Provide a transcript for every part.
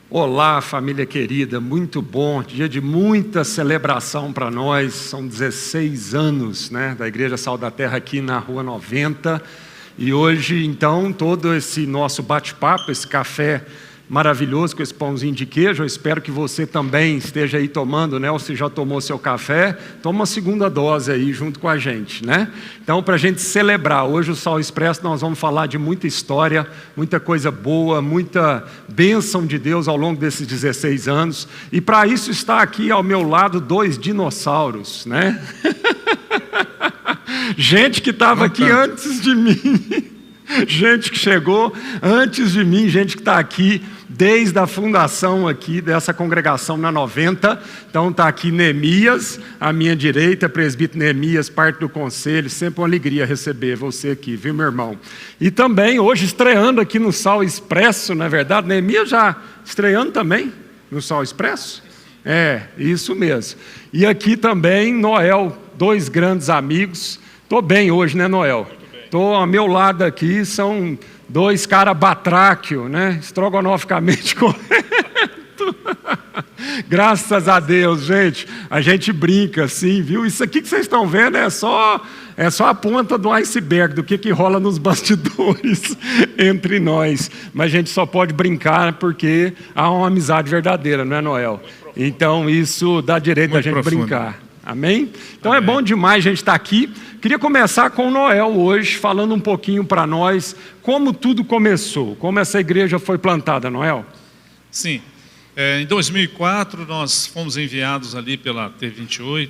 Olá, família querida, muito bom, dia de muita celebração para nós, são 16 anos da Igreja Sal da Terra aqui na Rua 90, e hoje, então, todo esse nosso bate-papo, esse café maravilhoso com esse pãozinho de queijo, eu espero que você também esteja aí tomando, ou se já tomou seu café, toma uma segunda dose aí junto com a gente, Então, para a gente celebrar, hoje o Sal Expresso nós vamos falar de muita história, muita coisa boa, muita bênção de Deus ao longo desses 16 anos, e para isso está aqui ao meu lado dois dinossauros, Gente que estava aqui antes de mim, gente que chegou antes de mim, gente que está aqui desde a fundação aqui dessa congregação na 90, então está aqui Neemias, à minha direita, presbítero Neemias, parte do conselho, sempre uma alegria receber você aqui, viu, meu irmão? E também, hoje, estreando aqui no Sal Expresso, não é verdade? Neemias já estreando também no Sal Expresso? É, isso mesmo. E aqui também, Noel, dois grandes amigos. Estou bem hoje, né, Noel? Estou ao meu lado aqui, são dois caras batráquio, estrogonoficamente correto. Graças a Deus, gente. A gente brinca assim, viu? Isso aqui que vocês estão vendo é só a ponta do iceberg, do que rola nos bastidores entre nós. Mas a gente só pode brincar porque há uma amizade verdadeira, não é, Noel? Então isso dá direito a gente brincar. Amém? Então é bom demais a gente estar aqui. Queria começar com o Noel hoje, falando um pouquinho para nós como tudo começou, como essa igreja foi plantada, Noel. Sim, em 2004 nós fomos enviados ali pela T28,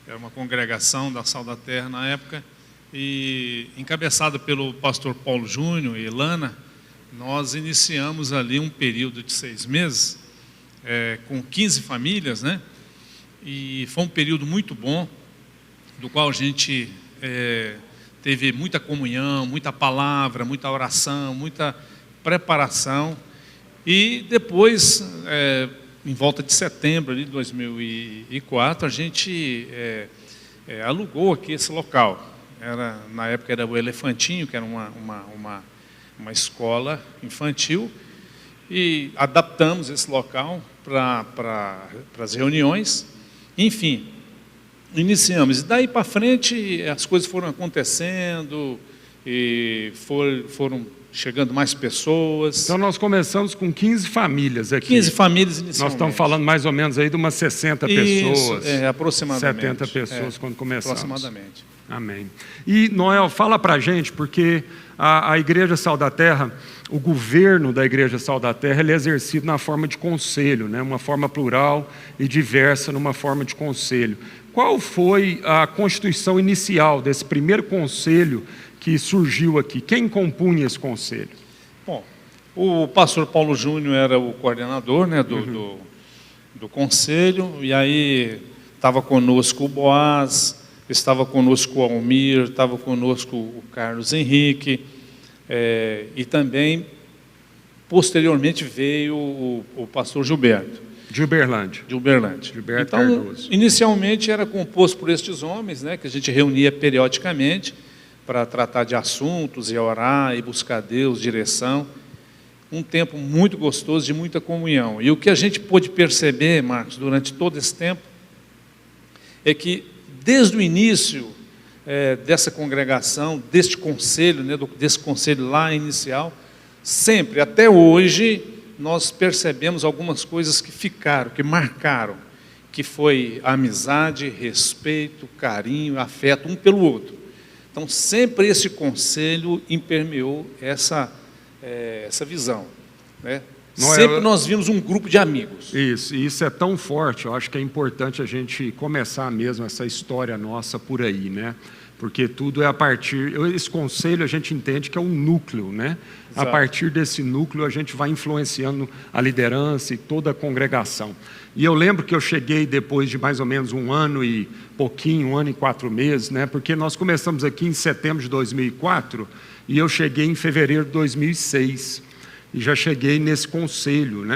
era uma congregação da Sal da Terra na época, e encabeçada pelo pastor Paulo Júnior e Elana, nós iniciamos ali um período de 6 meses, com 15 famílias, E foi um período muito bom, do qual a gente teve muita comunhão, muita palavra, muita oração, muita preparação. E depois, em volta de setembro de 2004, a gente alugou aqui esse local. Na época era o Elefantinho, que era uma escola infantil, e adaptamos esse local para as reuniões. Enfim, iniciamos. E daí para frente as coisas foram acontecendo e foram chegando mais pessoas. Então nós começamos com 15 famílias aqui. 15 famílias inicialmente. Nós estamos falando mais ou menos aí de umas 60 pessoas. Isso, aproximadamente. 70 pessoas quando começamos. Aproximadamente. Amém. E Noel, fala para a gente, porque a Igreja Sal da Terra, o governo da Igreja Sal da Terra, ele é exercido na forma de conselho, uma forma plural e diversa numa forma de conselho. Qual foi a constituição inicial desse primeiro conselho que surgiu aqui? Quem compunha esse conselho? Bom, o pastor Paulo Júnior era o coordenador do conselho, e aí estava conosco o Boaz, estava conosco o Almir, estava conosco o Carlos Henrique, e também, posteriormente, veio o pastor Gilberto. De Uberlândia. Gilberto então, Cardoso. Inicialmente era composto por estes homens, que a gente reunia periodicamente para tratar de assuntos e orar e buscar Deus, direção. Um tempo muito gostoso, de muita comunhão. E o que a gente pôde perceber, Marcos, durante todo esse tempo, é que desde o início dessa congregação, deste conselho, desse conselho lá inicial, sempre, até hoje, nós percebemos algumas coisas que ficaram, que marcaram, que foi a amizade, respeito, carinho, afeto um pelo outro. Então, sempre esse conselho impermeou essa visão, Sempre nós vimos um grupo de amigos. Isso é tão forte, eu acho que é importante a gente começar mesmo essa história nossa por aí, Porque tudo é a partir... Esse conselho a gente entende que é um núcleo, A partir desse núcleo a gente vai influenciando a liderança e toda a congregação. E eu lembro que eu cheguei depois de mais ou menos 1 ano e pouquinho, 1 ano e 4 meses, Porque nós começamos aqui em setembro de 2004 e eu cheguei em fevereiro de 2006. E já cheguei nesse conselho,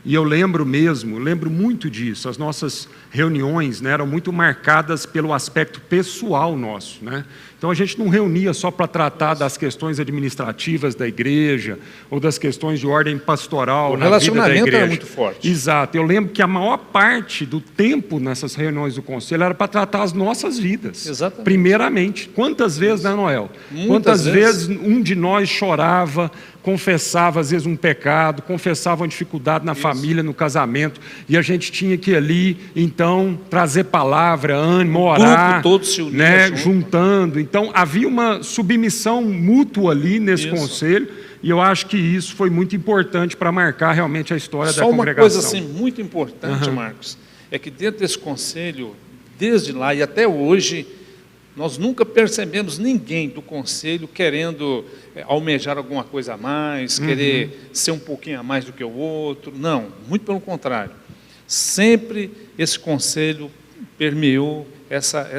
E eu lembro muito disso. As nossas reuniões, né, eram muito marcadas pelo aspecto pessoal nosso, né? Então a gente não reunia só para tratar das questões administrativas da igreja ou das questões de ordem pastoral na vida da igreja. O relacionamento era muito forte. Exato. Eu lembro que a maior parte do tempo nessas reuniões do conselho era para tratar as nossas vidas. Exatamente. Primeiramente. Quantas vezes, né, Noel? Quantas vezes um de nós chorava, confessava às vezes um pecado, confessava uma dificuldade na família, no casamento, e a gente tinha que ali, então, trazer palavra, ânimo, orar, grupo todo se unia, né, juntando. Então, havia uma submissão mútua ali nesse conselho, e eu acho que isso foi muito importante para marcar realmente a história da congregação. Só uma coisa assim, muito importante, Marcos, é que dentro desse conselho, desde lá e até hoje, nós nunca percebemos ninguém do conselho querendo almejar alguma coisa a mais, querer ser um pouquinho a mais do que o outro. Não, muito pelo contrário. Sempre esse conselho permeou essa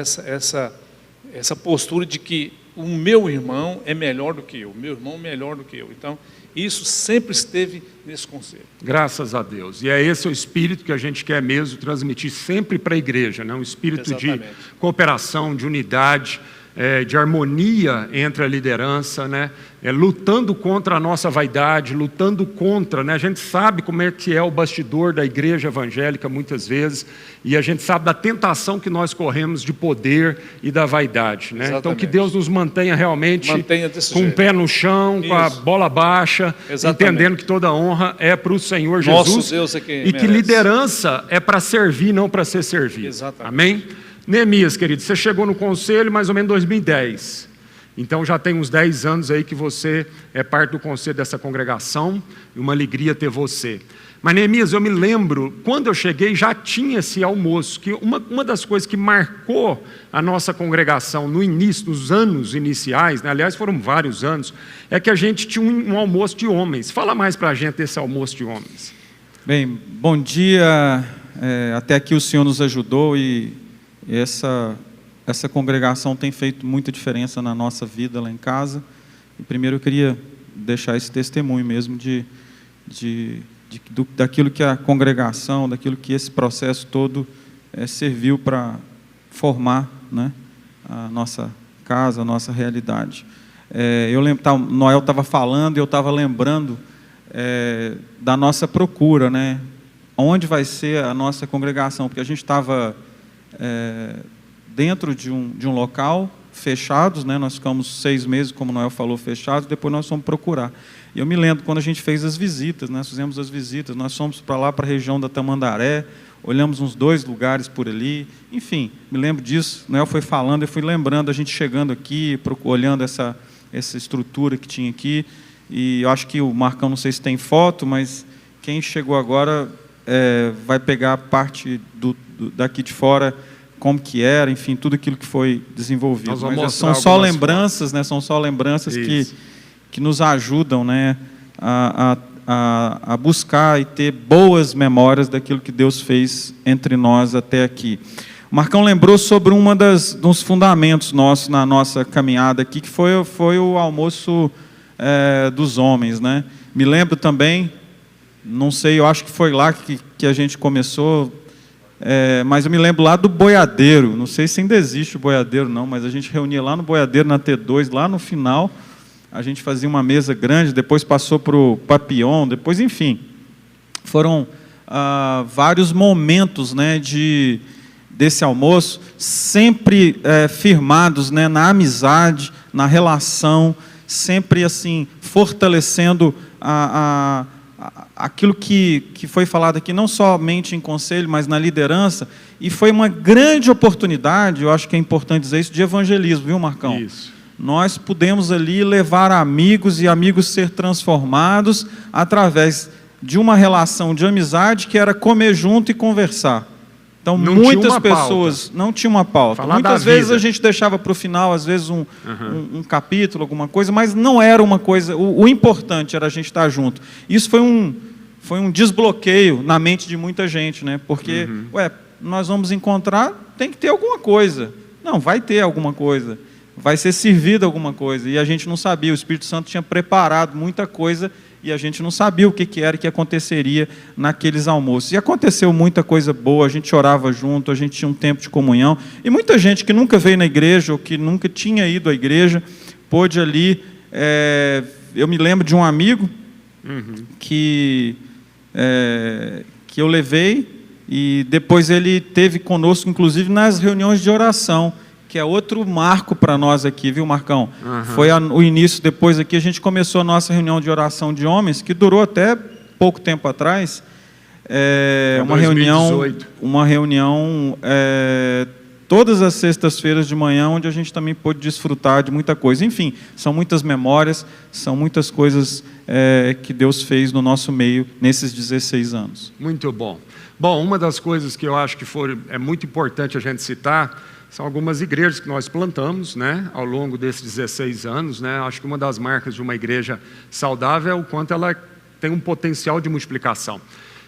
postura de que o meu irmão é melhor do que eu, o meu irmão é melhor do que eu. Então, isso sempre esteve nesse conselho. Graças a Deus. E é esse o espírito que a gente quer mesmo transmitir sempre para a igreja, né? Um espírito de cooperação, de unidade, de harmonia entre a liderança, né? Lutando contra a nossa vaidade, lutando contra, né? A gente sabe como é que é o bastidor da igreja evangélica muitas vezes, e a gente sabe da tentação que nós corremos de poder e da vaidade, né? Então que Deus nos mantenha realmente com o pé no chão, com a bola baixa, entendendo que toda honra é para o Senhor Jesus. Nosso Deus é quem e que liderança é para servir, não para ser servido. Exatamente. Amém? Neemias, querido, você chegou no conselho mais ou menos em 2010. Então já tem uns 10 anos aí que você é parte do conselho dessa congregação, e uma alegria ter você. Mas Neemias, eu me lembro, quando eu cheguei já tinha esse almoço, que uma das coisas que marcou a nossa congregação no início, nos anos iniciais, né, aliás foram vários anos, é que a gente tinha um almoço de homens. Fala mais para a gente desse almoço de homens. Bem, bom dia, até aqui o Senhor nos ajudou e essa congregação tem feito muita diferença na nossa vida lá em casa. E primeiro eu queria deixar esse testemunho mesmo daquilo que a congregação, daquilo que esse processo todo serviu para formar, né, a nossa casa, a nossa realidade. Eu lembro, Noel estava falando e eu estava lembrando da nossa procura, né? Onde vai ser a nossa congregação? Porque a gente estava dentro de um local, fechados, né? Nós ficamos 6 meses, como o Noel falou, fechados, depois nós fomos procurar. E eu me lembro quando a gente fez as visitas, nós fizemos as visitas, nós fomos para lá, para a região da Tamandaré, olhamos uns 2 lugares por ali, enfim, me lembro disso, o Noel foi falando, eu fui lembrando, a gente chegando aqui, olhando essa estrutura que tinha aqui, e eu acho que o Marcão, não sei se tem foto, mas quem chegou agora vai pegar a parte daqui de fora, como que era, enfim, tudo aquilo que foi desenvolvido. Mas são só lembranças, né? São só lembranças que nos ajudam, né, a buscar e ter boas memórias daquilo que Deus fez entre nós até aqui. O Marcão lembrou sobre dos fundamentos nossos na nossa caminhada aqui, que foi o almoço dos homens, né? Me lembro também, não sei, eu acho que foi lá que a gente começou. Mas eu me lembro lá do boiadeiro, não sei se ainda existe o boiadeiro não, mas a gente reunia lá no boiadeiro, na T2, lá no final, a gente fazia uma mesa grande, depois passou para o Papillon, depois, enfim, foram vários momentos, né, desse almoço, sempre firmados, né, na amizade, na relação, sempre assim, fortalecendo aquilo que foi falado aqui, não somente em conselho, mas na liderança, e foi uma grande oportunidade, eu acho que é importante dizer isso, de evangelismo, viu, Marcão? Isso. Nós pudemos ali levar amigos e amigos ser transformados através de uma relação de amizade que era comer junto e conversar. Então, muitas pessoas não tinham uma pauta. Muitas vezes a gente deixava para o final, às vezes um capítulo, alguma coisa, mas não era uma coisa. O importante era a gente estar junto. Isso foi um desbloqueio na mente de muita gente, né? Porque, nós vamos encontrar, tem que ter alguma coisa. Não, vai ter alguma coisa. Vai ser servida alguma coisa. E a gente não sabia. O Espírito Santo tinha preparado muita coisa e a gente não sabia o que era que aconteceria naqueles almoços. E aconteceu muita coisa boa, a gente orava junto, a gente tinha um tempo de comunhão, e muita gente que nunca veio na igreja, ou que nunca tinha ido à igreja, pôde ali... eu me lembro de um amigo que eu levei, e depois ele teve conosco, inclusive, nas reuniões de oração, que é outro marco para nós aqui, viu, Marcão? Foi o início, depois aqui a gente começou a nossa reunião de oração de homens, que durou até pouco tempo atrás, uma reunião todas as sextas-feiras de manhã, onde a gente também pôde desfrutar de muita coisa. Enfim, são muitas memórias, são muitas coisas que Deus fez no nosso meio nesses 16 anos. Muito bom. Bom, uma das coisas que eu acho que é muito importante a gente citar são algumas igrejas que nós plantamos, né, ao longo desses 16 anos. Né? Acho que uma das marcas de uma igreja saudável é o quanto ela tem um potencial de multiplicação.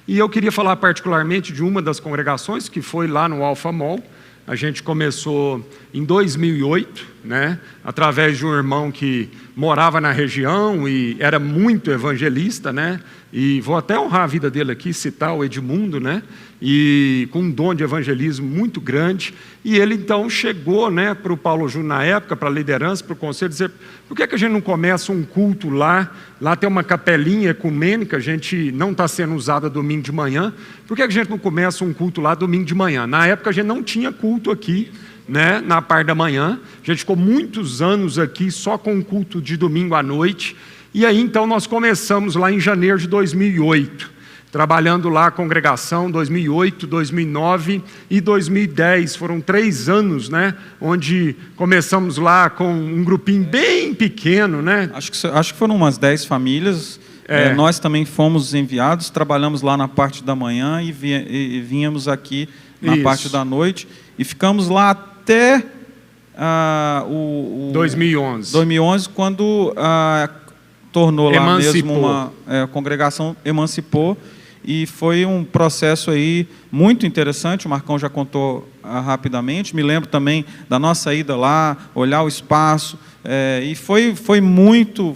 E eu queria falar particularmente de uma das congregações, que foi lá no Alfa Mall. A gente começou em 2008, né, através de um irmão que morava na região e era muito evangelista, né, e vou até honrar a vida dele aqui, citar o Edmundo, né, e com um dom de evangelismo muito grande. E ele então chegou, né, para o Paulo Júnior na época, para a liderança, para o conselho, dizer: por que a gente não começa um culto lá? Lá tem uma capelinha ecumênica, a gente não está sendo usada domingo de manhã, por que a gente não começa um culto lá domingo de manhã? Na época a gente não tinha culto aqui, né, na parte da manhã, a gente ficou muitos anos aqui só com culto de domingo à noite. E aí então nós começamos lá em janeiro de 2008, trabalhando lá a congregação, 2008, 2009 e 2010, foram 3 anos, né, onde começamos lá com um grupinho bem pequeno, né? Acho que foram umas 10 famílias. Nós também fomos enviados, trabalhamos lá na parte da manhã e vínhamos aqui na parte da noite, e ficamos lá até 2011, quando tornou lá mesmo uma congregação, emancipou, e foi um processo aí muito interessante. O Marcão já contou rapidamente. Me lembro também da nossa ida lá, olhar o espaço, e foi muito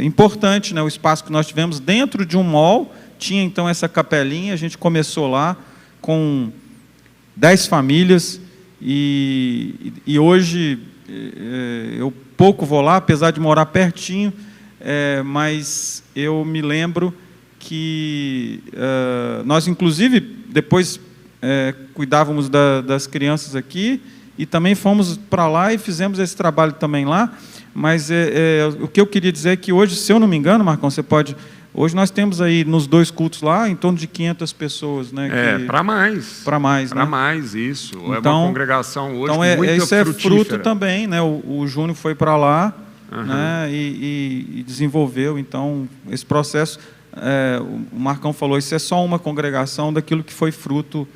importante, né, o espaço que nós tivemos dentro de um mall. Tinha então essa capelinha, a gente começou lá com 10 famílias, e hoje eu pouco vou lá, apesar de morar pertinho, mas eu me lembro que nós, inclusive, depois cuidávamos das crianças aqui, e também fomos para lá e fizemos esse trabalho também lá. Mas o que eu queria dizer é que hoje, se eu não me engano, Marcão, você pode... Hoje nós temos aí, nos 2 cultos lá, em torno de 500 pessoas. Né, para mais. Para mais, Para né? mais, isso. Então, é uma congregação hoje então muito isso frutífera. É fruto também, né? O Júnior foi para lá, né, e desenvolveu, então, esse processo. O Marcão falou, isso é só uma congregação daquilo que foi fruto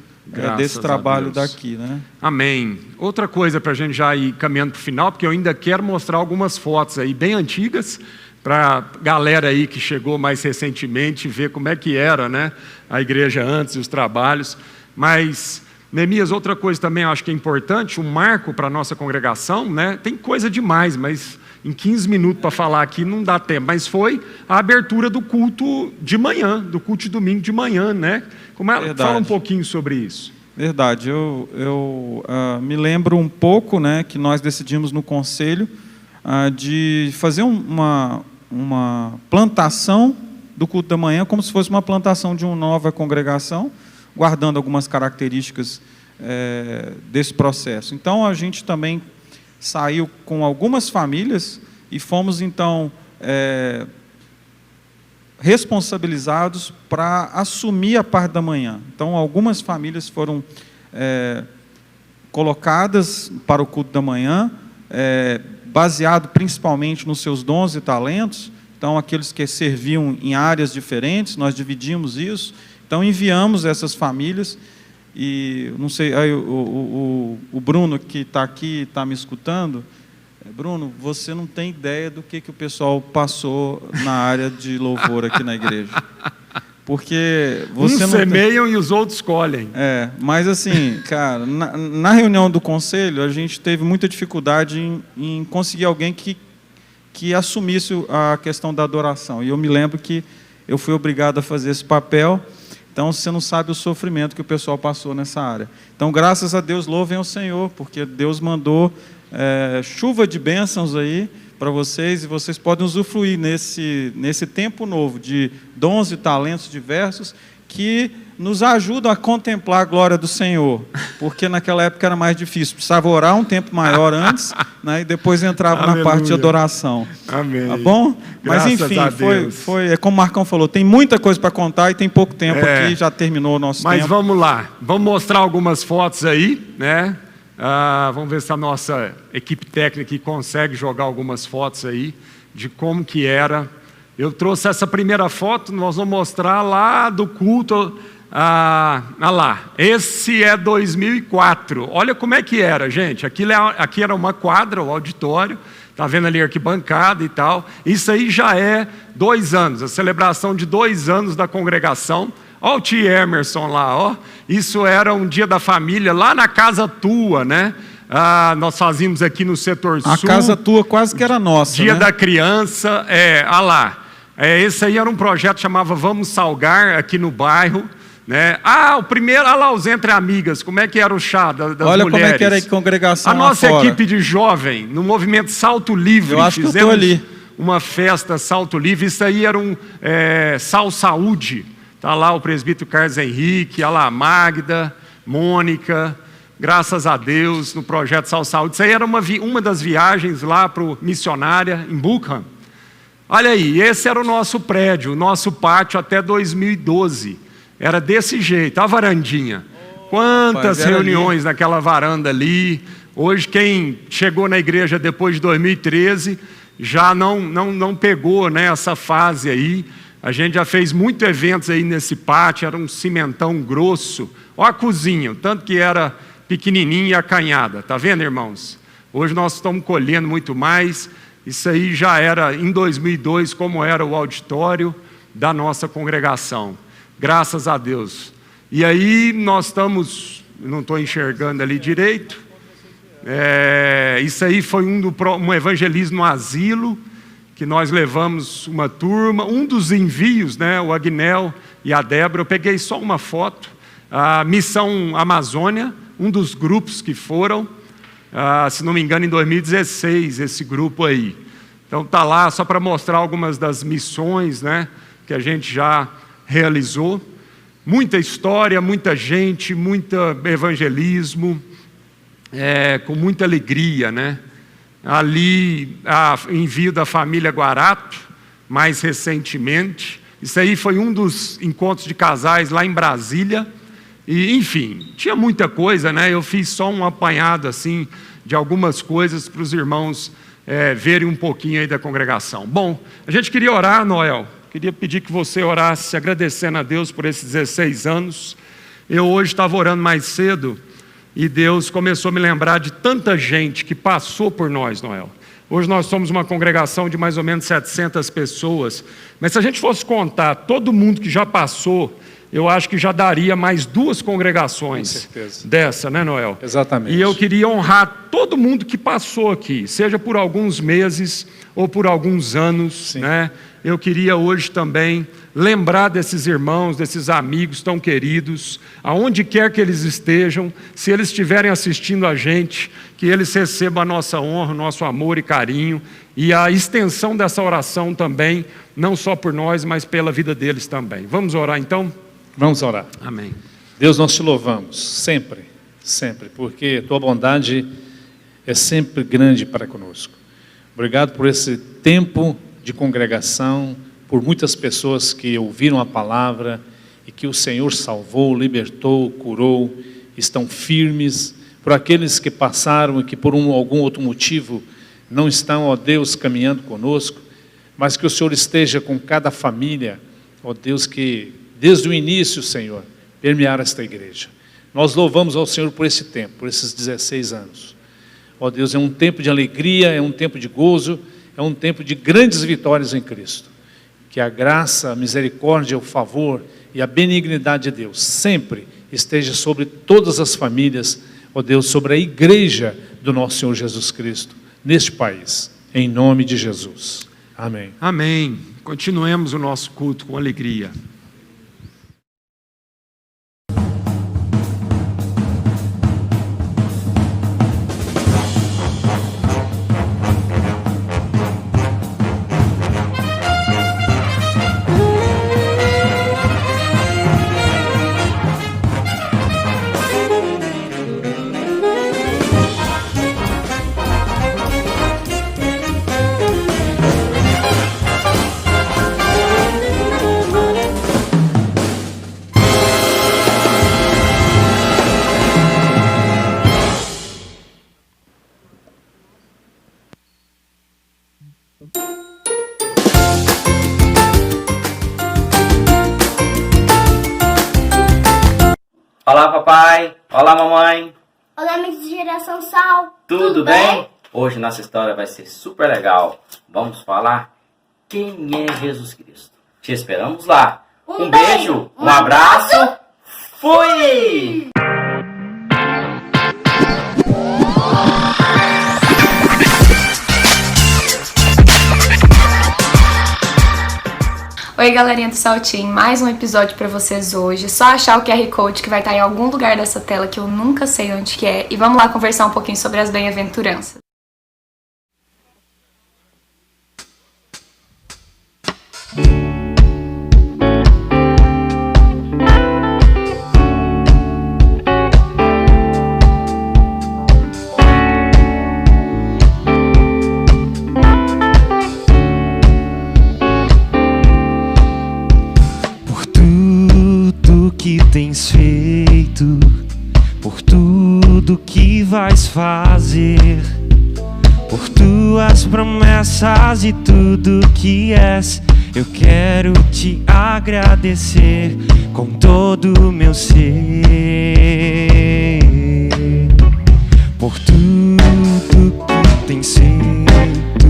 desse trabalho daqui, né? Amém. Outra coisa para a gente já ir caminhando para o final, porque eu ainda quero mostrar algumas fotos aí bem antigas, para a galera aí que chegou mais recentemente ver como é que era, né, a igreja antes e os trabalhos. Mas, Neemias, outra coisa também eu acho que é importante, um marco para a nossa congregação, né, tem coisa demais, mas em 15 minutos para falar aqui não dá tempo, mas foi a abertura do culto de manhã, do culto de domingo de manhã, né? Fala um pouquinho sobre isso. Verdade, eu me lembro um pouco, né, que nós decidimos no conselho de fazer uma plantação do culto da manhã, como se fosse uma plantação de uma nova congregação, guardando algumas características desse processo. Então, a gente também saiu com algumas famílias e fomos, então, responsabilizados para assumir a parte da manhã. Então, algumas famílias foram colocadas para o culto da manhã, baseado principalmente nos seus dons e talentos. Então, aqueles que serviam em áreas diferentes, nós dividimos isso. Então, enviamos essas famílias. E, não sei, aí, o Bruno, que está aqui, está me escutando. Bruno, você não tem ideia do que o pessoal passou na área de louvor aqui na igreja. Porque você uns semeiam e os outros colhem. Mas assim, cara, na reunião do conselho, a gente teve muita dificuldade em conseguir alguém que que assumisse a questão da adoração. E eu me lembro que eu fui obrigado a fazer esse papel. Então, você não sabe o sofrimento que o pessoal passou nessa área. Então, graças a Deus, louvem ao Senhor, porque Deus mandou chuva de bênçãos aí para vocês, e vocês podem usufruir nesse tempo novo de dons e talentos diversos que nos ajudam a contemplar a glória do Senhor, porque naquela época era mais difícil, precisava orar um tempo maior antes, né, e depois entrava na parte de adoração. Amém. Tá bom? Mas enfim, é como o Marcão falou, tem muita coisa para contar e tem pouco tempo aqui, já terminou o nosso tempo. Mas vamos lá, vamos mostrar algumas fotos aí, né? Vamos ver se a nossa equipe técnica consegue jogar algumas fotos aí de como que era. Eu trouxe essa primeira foto, nós vamos mostrar lá do culto. Lá, esse é 2004. Olha como é que era, gente. Aqui era uma quadra, o auditório. Está vendo ali a arquibancada e tal. Isso aí já é 2 anos, a celebração de 2 anos da congregação. Olha o tio Emerson lá, ó. Isso era um dia da família lá na casa tua, né? Nós fazíamos aqui no setor sul. A casa tua quase que era nossa, Dia né? da criança, olha lá. Esse aí era um projeto que chamava Vamos Salgar, aqui no bairro. Né? O primeiro, olha lá os Entre Amigas, como é que era o chá das olha mulheres. Como é que era a congregação a nossa lá fora. Equipe de jovem, no movimento Salto Livre, eu acho que eu fizemos ali. uma festa Salto Livre. Isso aí era um Sal Saúde. Está lá o presbítero Carlos Henrique, olha lá a Magda, Mônica, graças a Deus, no projeto Sal Saúde. Isso aí era uma das viagens lá para o Missionária, em Buchan. Olha aí, esse era o nosso prédio, o nosso pátio até 2012. Era desse jeito, a varandinha. Quantas reuniões naquela varanda ali. Hoje, quem chegou na igreja depois de 2013 já não pegou, né, essa fase aí. A gente já fez muitos eventos aí nesse pátio, era um cimentão grosso. Olha a cozinha, o tanto que era pequenininha e acanhada. Está vendo, irmãos? Hoje nós estamos colhendo muito mais. Isso aí já era em 2002, como era o auditório da nossa congregação. Graças a Deus. E aí nós estamos, não estou enxergando ali direito. Isso aí foi um evangelismo no asilo, que nós levamos uma turma, um dos envios, né, o Agnel e a Débora, eu peguei só uma foto, a Missão Amazônia, um dos grupos que foram, se não me engano, em 2016, esse grupo aí. Então está lá só para mostrar algumas das missões, né, que a gente já realizou. Muita história, muita gente, muito evangelismo, com muita alegria, né? Ali, envio da família Guarato, mais recentemente. Isso aí foi um dos encontros de casais lá em Brasília. E, enfim, tinha muita coisa, né? Eu fiz só um apanhado, assim, de algumas coisas para os irmãos verem um pouquinho aí da congregação. Bom, a gente queria orar, Noel. Queria pedir que você orasse, agradecendo a Deus por esses 16 anos. Eu hoje estava orando mais cedo e Deus começou a me lembrar de tanta gente que passou por nós, Noel. Hoje nós somos uma congregação de mais ou menos 700 pessoas, mas se a gente fosse contar todo mundo que já passou, eu acho que já daria mais 2 congregações dessa, né, Noel? Exatamente. E eu queria honrar todo mundo que passou aqui, seja por alguns meses ou por alguns anos, né? Eu queria hoje também lembrar desses irmãos, desses amigos tão queridos, aonde quer que eles estejam, se eles estiverem assistindo a gente, que eles recebam a nossa honra, o nosso amor e carinho, e a extensão dessa oração também, não só por nós, mas pela vida deles também. Vamos orar então? Vamos orar. Amém. Deus, nós te louvamos, sempre, sempre, porque tua bondade é sempre grande para conosco. Obrigado por esse tempo de congregação, por muitas pessoas que ouviram a palavra e que o Senhor salvou, libertou, curou, estão firmes, por aqueles que passaram e que por algum outro motivo não estão, ó Deus, caminhando conosco, mas que o Senhor esteja com cada família, ó Deus, que desde o início, Senhor, permear esta igreja. Nós louvamos ao Senhor por esse tempo, por esses 16 anos. Ó Deus, é um tempo de alegria, é um tempo de gozo, é um tempo de grandes vitórias em Cristo. Que a graça, a misericórdia, o favor e a benignidade de Deus sempre esteja sobre todas as famílias, ó Deus, sobre a igreja do nosso Senhor Jesus Cristo, neste país. em nome de Jesus. Amém. Amém. Continuemos o nosso culto com alegria. Olá, papai. Olá, mamãe. Olá, amigos de Geração Sal. Tudo bem? Hoje nossa história vai ser super legal. Vamos falar quem é Jesus Cristo. Te esperamos lá. Um beijo, um abraço. Fui! Oi, galerinha do Saltim, mais um episódio pra vocês hoje. Só achar o QR Code que vai estar em algum lugar dessa tela que eu nunca sei onde que é. E vamos lá conversar um pouquinho sobre as bem-aventuranças. Que tens feito, por tudo que vais fazer, por tuas promessas e tudo que és, eu quero te agradecer com todo o meu ser. Por tudo que tens feito,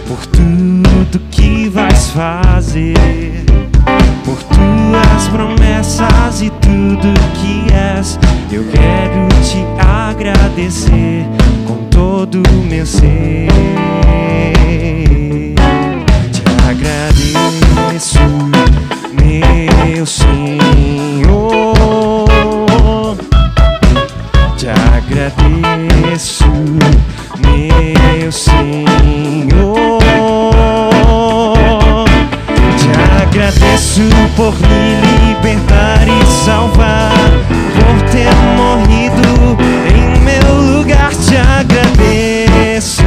por tudo que vais fazer, por tuas promessas e tudo que és, eu quero te agradecer com todo o meu ser. Te agradeço, meu Senhor. Te agradeço, meu Senhor. Agradeço por me libertar e salvar, por ter morrido em meu lugar. Te agradeço,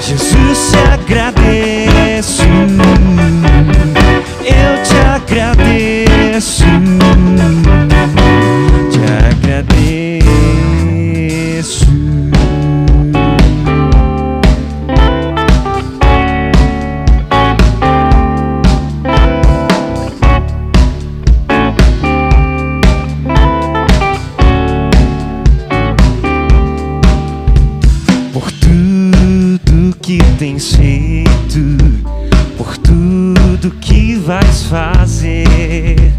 Jesus, te agradeço. Eu te agradeço, te agradeço. Tens feito, por tudo que vais fazer,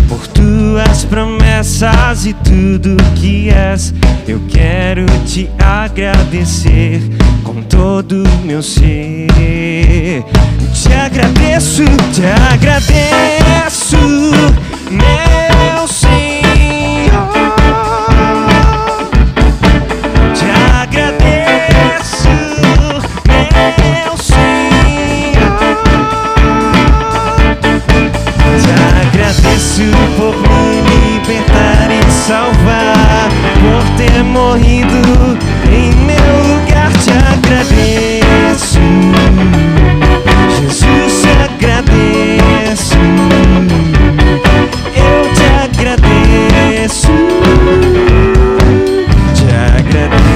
por tuas promessas e tudo que és, eu quero te agradecer com todo o meu ser. Te agradeço, meu Senhor. Te agradeço, meu Senhor. Te agradeço por me libertar e salvar, por ter morrido em meu lugar. Te agradeço, Jesus, te agradeço. Eu te agradeço, te agradeço.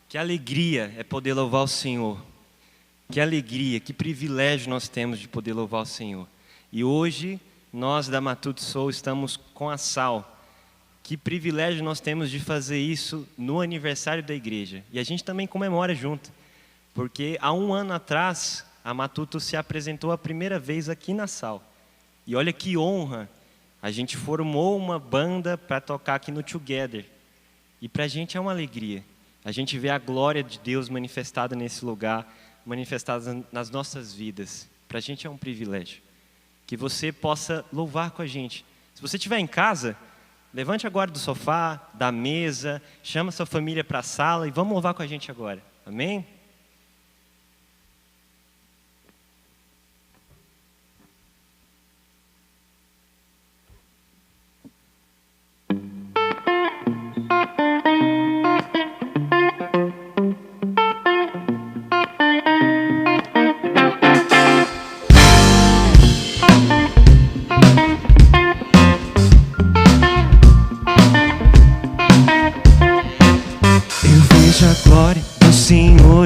Que alegria é poder louvar o Senhor. Que alegria, que privilégio nós temos de poder louvar o Senhor. E hoje, nós da Matuto Soul estamos com a Sal, Que privilégio nós temos de fazer isso no aniversário da igreja. E a gente também comemora junto, porque há 1 ano atrás, a Matuto se apresentou a primeira vez aqui na Sal. E olha que honra, a gente formou uma banda para tocar aqui no Together. E para a gente é uma alegria. A gente vê a glória de Deus manifestada nesse lugar, manifestada nas nossas vidas. Para a gente é um privilégio. Que você possa louvar com a gente. Se você estiver em casa, levante agora do sofá, da mesa, chama sua família para a sala e vamos louvar com a gente agora. Amém?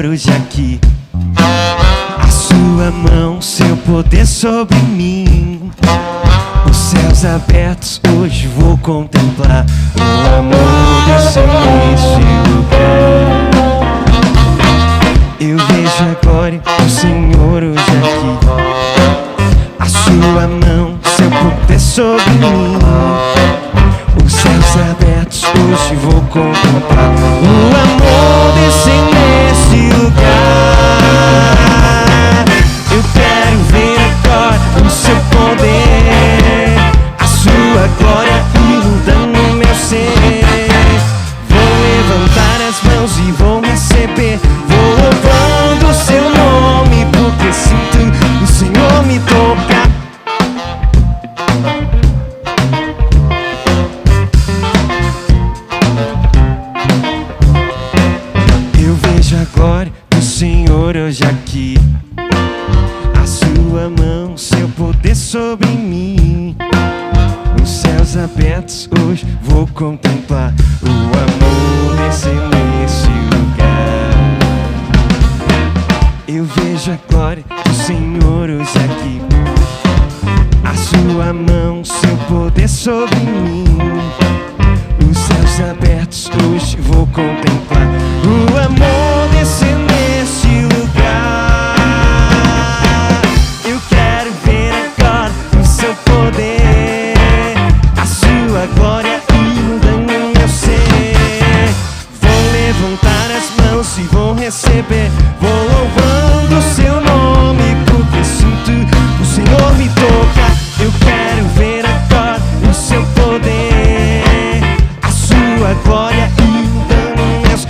Hoje aqui, a sua mão, seu poder sobre mim. Os céus abertos, hoje vou contemplar o amor do Senhor neste lugar. Eu vejo a glória do Senhor hoje aqui, a sua mão, seu poder sobre mim. Os céus abertos, hoje vou contemplar o amor desse nesse lugar. Eu quero ver agora o seu poder, a sua glória inundando meu ser. Vou levantar as mãos e vou receber, vou louvando o seu nome, porque sinto o Senhor me tocar. Senhor, hoje aqui, a sua mão, seu poder sobre mim. Os céus abertos, hoje vou contemplar o amor nesse lugar. Eu vejo a glória do Senhor hoje aqui, a sua mão, seu poder sobre mim. Os céus abertos, hoje vou contemplar o amor nesse lugar. Eu quero ver agora o seu poder, a sua glória inundando meu ser. Vou levantar as mãos e vou receber, vou louvando o seu nome, porque sinto o Senhor me tocar. Eu quero ver agora o seu poder, a sua glória inundando meus.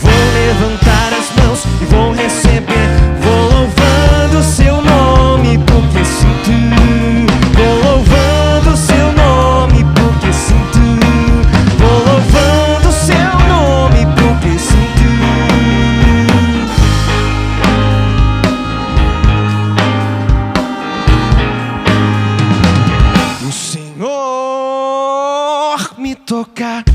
Vou levantar as mãos e vou receber, vou louvando o seu nome, porque sinto. Vou louvando o seu nome, porque sinto. Vou louvando o seu nome, porque sinto. O Senhor me tocar.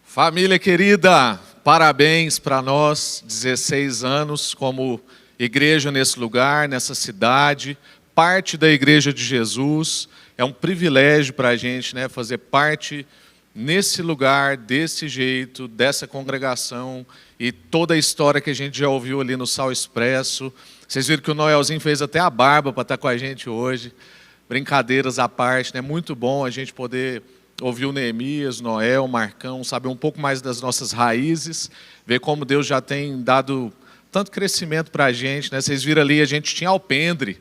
Família querida, parabéns para nós, 16 anos como igreja nesse lugar, nessa cidade, parte da Igreja de Jesus. É um privilégio para a gente, né, fazer parte nesse lugar, desse jeito, dessa congregação e toda a história que a gente já ouviu ali no Sal Expresso. Vocês viram que o Noelzinho fez até a barba para estar com a gente hoje. Brincadeiras à parte, né? Muito bom a gente poder ouvir o Neemias, Noel, Marcão, saber um pouco mais das nossas raízes, ver como Deus já tem dado tanto crescimento para a gente, né? Vocês viram ali, a gente tinha alpendre,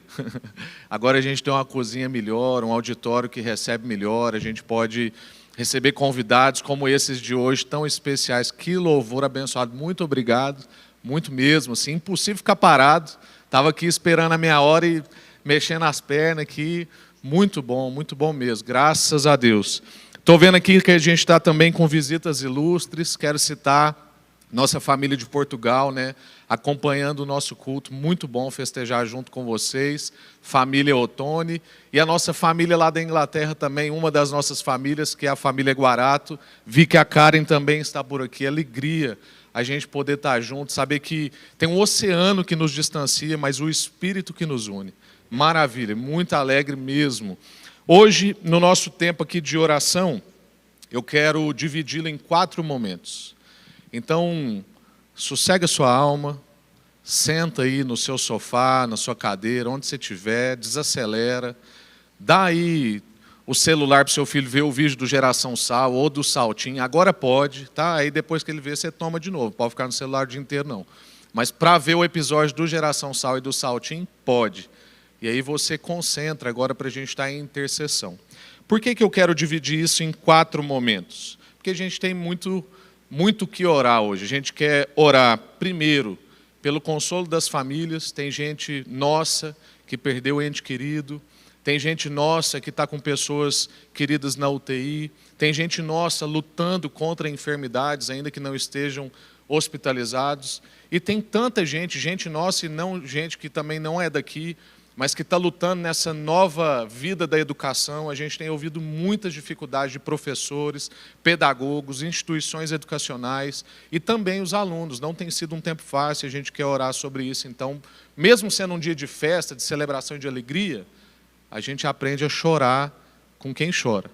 agora a gente tem uma cozinha melhor, um auditório que recebe melhor, a gente pode receber convidados como esses de hoje, tão especiais. Que louvor abençoado, muito obrigado, muito mesmo, assim, impossível ficar parado, estava aqui esperando a minha hora e mexendo as pernas aqui, muito bom mesmo, graças a Deus. Estou vendo aqui que a gente está também com visitas ilustres. Quero citar nossa família de Portugal, né, acompanhando o nosso culto. Muito bom festejar junto com vocês. Família Ottoni. E a nossa família lá da Inglaterra também, uma das nossas famílias, que é a família Guarato. Vi que a Karen também está por aqui. Alegria a gente poder estar junto, saber que tem um oceano que nos distancia, mas o Espírito que nos une. Maravilha, muito alegre mesmo. Hoje, no nosso tempo aqui de oração, eu quero dividi-lo em 4 momentos. Então, sossega sua alma, senta aí no seu sofá, na sua cadeira, onde você estiver, desacelera, dá aí o celular para o seu filho ver o vídeo do Geração Sal ou do Saltinho. Agora pode, tá? Aí depois que ele ver, você toma de novo. Pode ficar no celular o dia inteiro, não. Mas para ver o episódio do Geração Sal e do Saltinho, pode. E aí você concentra agora para a gente estar em intercessão. Por que eu quero dividir isso em 4 momentos? Porque a gente tem muito que orar hoje. A gente quer orar, primeiro, pelo consolo das famílias. Tem gente nossa que perdeu o ente querido. Tem gente nossa que está com pessoas queridas na UTI. Tem gente nossa lutando contra enfermidades, ainda que não estejam hospitalizados. E tem tanta gente nossa e não gente que também não é daqui, mas que está lutando nessa nova vida da educação. A gente tem ouvido muitas dificuldades de professores, pedagogos, instituições educacionais e também os alunos. Não tem sido um tempo fácil, a gente quer orar sobre isso. Então, mesmo sendo um dia de festa, de celebração, de alegria, a gente aprende a chorar com quem chora.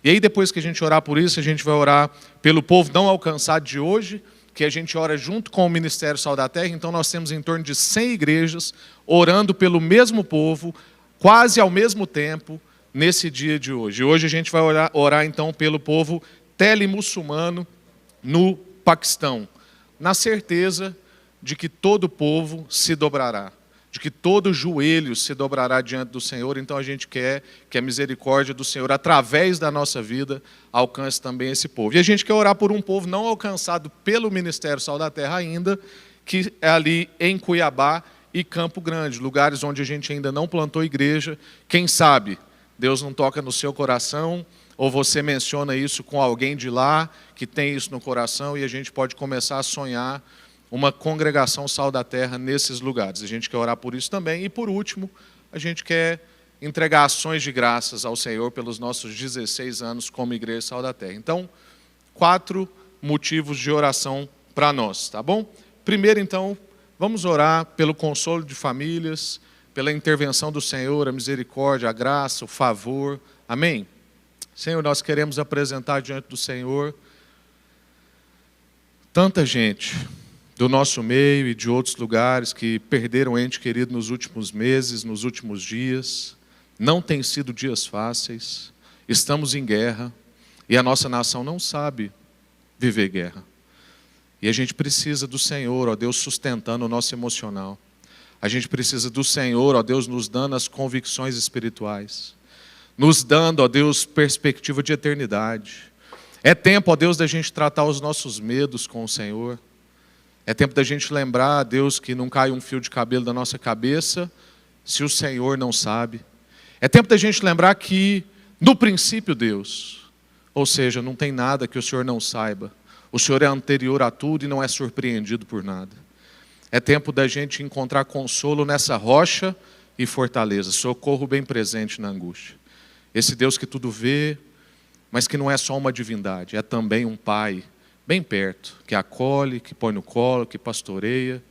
E aí, depois que a gente orar por isso, a gente vai orar pelo povo não alcançado de hoje, que a gente ora junto com o Ministério Sal da Terra. Então, nós temos em torno de 100 igrejas orando pelo mesmo povo, quase ao mesmo tempo, nesse dia de hoje. Hoje a gente vai orar então, pelo povo telemuçulmano no Paquistão, na certeza de que todo povo se dobrará, de que todo joelho se dobrará diante do Senhor. Então a gente quer que a misericórdia do Senhor, através da nossa vida, alcance também esse povo. E a gente quer orar por um povo não alcançado pelo Ministério Sal da Terra ainda, que é ali em Cuiabá e Campo Grande, lugares onde a gente ainda não plantou igreja. Quem sabe Deus não toca no seu coração, ou você menciona isso com alguém de lá que tem isso no coração, e a gente pode começar a sonhar uma congregação Sal da Terra nesses lugares. A gente quer orar por isso também. E por último, a gente quer entregar ações de graças ao Senhor pelos nossos 16 anos como Igreja Sal da Terra. Então, 4 motivos de oração para nós, tá bom? Primeiro, então, vamos orar pelo consolo de famílias, pela intervenção do Senhor, a misericórdia, a graça, o favor. Amém? Senhor, nós queremos apresentar diante do Senhor tanta gente do nosso meio e de outros lugares que perderam ente querido nos últimos meses, nos últimos dias. Não têm sido dias fáceis, estamos em guerra e a nossa nação não sabe viver guerra. E a gente precisa do Senhor, ó Deus, sustentando o nosso emocional. A gente precisa do Senhor, ó Deus, nos dando as convicções espirituais, nos dando, ó Deus, perspectiva de eternidade. É tempo, ó Deus, da gente tratar os nossos medos com o Senhor. É tempo da gente lembrar, Deus, que não cai um fio de cabelo da nossa cabeça se o Senhor não sabe. É tempo da gente lembrar que, no princípio, Deus, ou seja, não tem nada que o Senhor não saiba. O Senhor é anterior a tudo e não é surpreendido por nada. É tempo da gente encontrar consolo nessa rocha e fortaleza, socorro bem presente na angústia. Esse Deus que tudo vê, mas que não é só uma divindade, é também um Pai bem perto, que acolhe, que põe no colo, que pastoreia.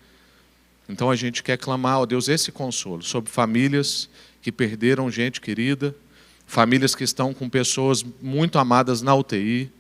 Então a gente quer clamar, ó Deus, esse consolo sobre famílias que perderam gente querida, famílias que estão com pessoas muito amadas na UTI,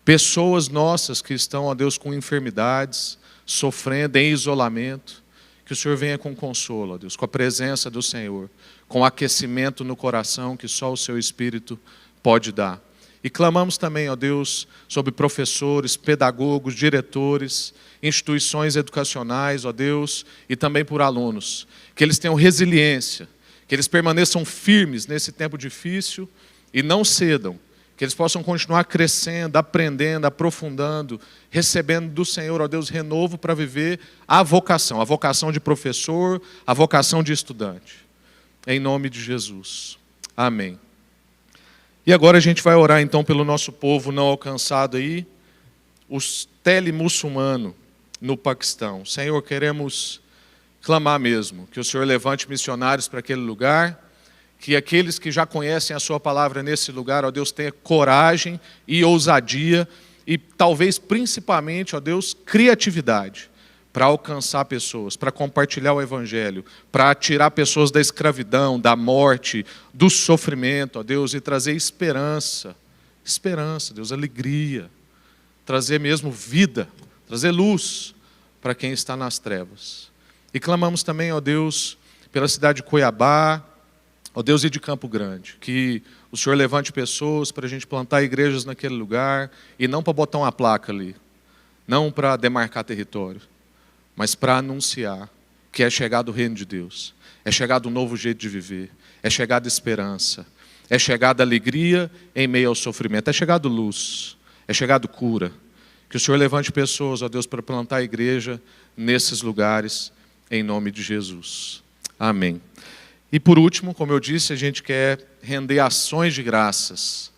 pessoas nossas que estão, ó Deus, com enfermidades, sofrendo em isolamento. Que o Senhor venha com consolo, ó Deus, com a presença do Senhor, com aquecimento no coração que só o Seu Espírito pode dar. E clamamos também, ó Deus, sobre professores, pedagogos, diretores, instituições educacionais, ó Deus, e também por alunos. Que eles tenham resiliência, que eles permaneçam firmes nesse tempo difícil e não cedam. Que eles possam continuar crescendo, aprendendo, aprofundando, recebendo do Senhor, ó Deus, renovo para viver a vocação de professor, a vocação de estudante. Em nome de Jesus. Amém. E agora a gente vai orar então pelo nosso povo não alcançado aí, os telemuçulmanos no Paquistão. Senhor, queremos clamar mesmo, que o Senhor levante missionários para aquele lugar, que aqueles que já conhecem a sua palavra nesse lugar, ó Deus, tenha coragem e ousadia e talvez principalmente, ó Deus, criatividade para alcançar pessoas, para compartilhar o evangelho, para tirar pessoas da escravidão, da morte, do sofrimento, ó Deus, e trazer esperança, Deus, alegria, trazer mesmo vida, trazer luz para quem está nas trevas. E clamamos também, ó Deus, pela cidade de Cuiabá, ó Deus, e de Campo Grande, que o Senhor levante pessoas para a gente plantar igrejas naquele lugar, e não para botar uma placa ali, não para demarcar território, mas para anunciar que é chegado o reino de Deus, é chegado um novo jeito de viver, é chegada esperança, é chegada alegria em meio ao sofrimento, é chegado luz, é chegado cura. Que o Senhor levante pessoas, ó Deus, para plantar a igreja nesses lugares, em nome de Jesus. Amém. E por último, como eu disse, a gente quer render ações de graças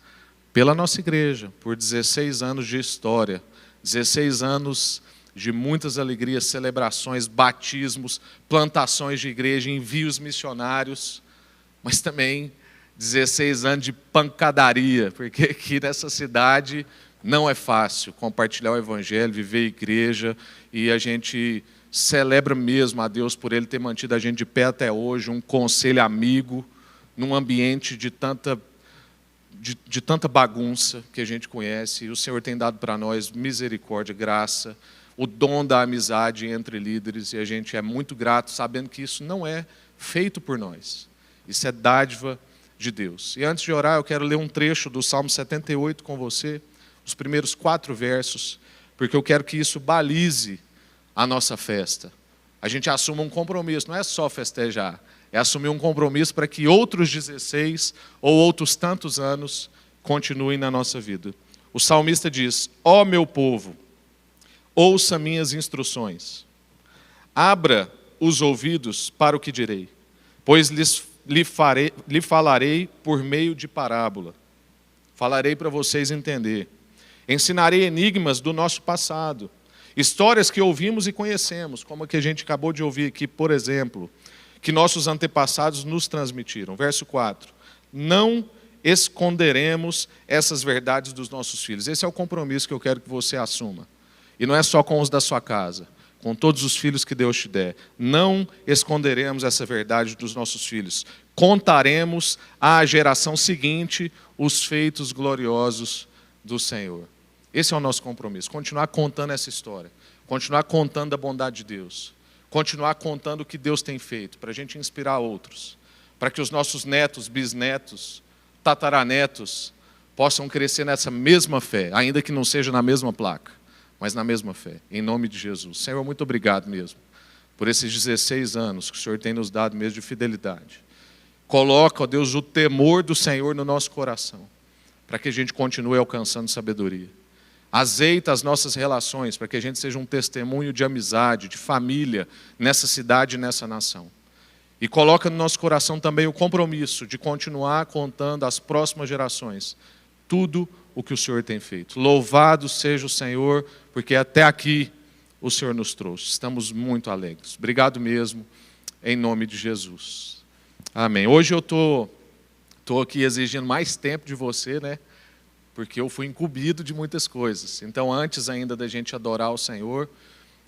pela nossa igreja, por 16 anos de história, 16 anos de muitas alegrias, celebrações, batismos, plantações de igreja, envios missionários, mas também 16 anos de pancadaria, porque aqui nessa cidade não é fácil compartilhar o evangelho, viver igreja, e a gente celebra mesmo a Deus por Ele ter mantido a gente de pé até hoje, um conselho amigo, num ambiente de tanta bagunça que a gente conhece. E o Senhor tem dado para nós misericórdia, graça, o dom da amizade entre líderes, e a gente é muito grato, sabendo que isso não é feito por nós. Isso é dádiva de Deus. E antes de orar, eu quero ler um trecho do Salmo 78 com você, os primeiros 4 versos, porque eu quero que isso balize a nossa festa. A gente assuma um compromisso, não é só festejar, é assumir um compromisso para que outros 16 ou outros tantos anos continuem na nossa vida. O salmista diz: ó meu povo, ouça minhas instruções, abra os ouvidos para o que direi, pois lhe falarei por meio de parábola. Falarei para vocês entender. Ensinarei enigmas do nosso passado, histórias que ouvimos e conhecemos, como a que a gente acabou de ouvir aqui, por exemplo, que nossos antepassados nos transmitiram. Verso 4. Não esconderemos essas verdades dos nossos filhos. Esse é o compromisso que eu quero que você assuma. E não é só com os da sua casa, com todos os filhos que Deus te der. Não esconderemos essa verdade dos nossos filhos. Contaremos à geração seguinte os feitos gloriosos do Senhor. Esse é o nosso compromisso, continuar contando essa história, continuar contando a bondade de Deus, continuar contando o que Deus tem feito, para a gente inspirar outros, para que os nossos netos, bisnetos, tataranetos possam crescer nessa mesma fé, ainda que não seja na mesma placa, mas na mesma fé, em nome de Jesus. Senhor, muito obrigado mesmo, por esses 16 anos que o Senhor tem nos dado mesmo de fidelidade. Coloca, ó Deus, o temor do Senhor no nosso coração, para que a gente continue alcançando sabedoria. Azeita as nossas relações, para que a gente seja um testemunho de amizade, de família, nessa cidade e nessa nação. E coloca no nosso coração também o compromisso de continuar contando às próximas gerações tudo o que o Senhor tem feito. Louvado seja o Senhor, porque até aqui o Senhor nos trouxe. Estamos muito alegres. Obrigado mesmo, em nome de Jesus. Amém. Hoje eu estou aqui exigindo mais tempo de você, né? Porque eu fui incumbido de muitas coisas. Então, antes ainda da gente adorar o Senhor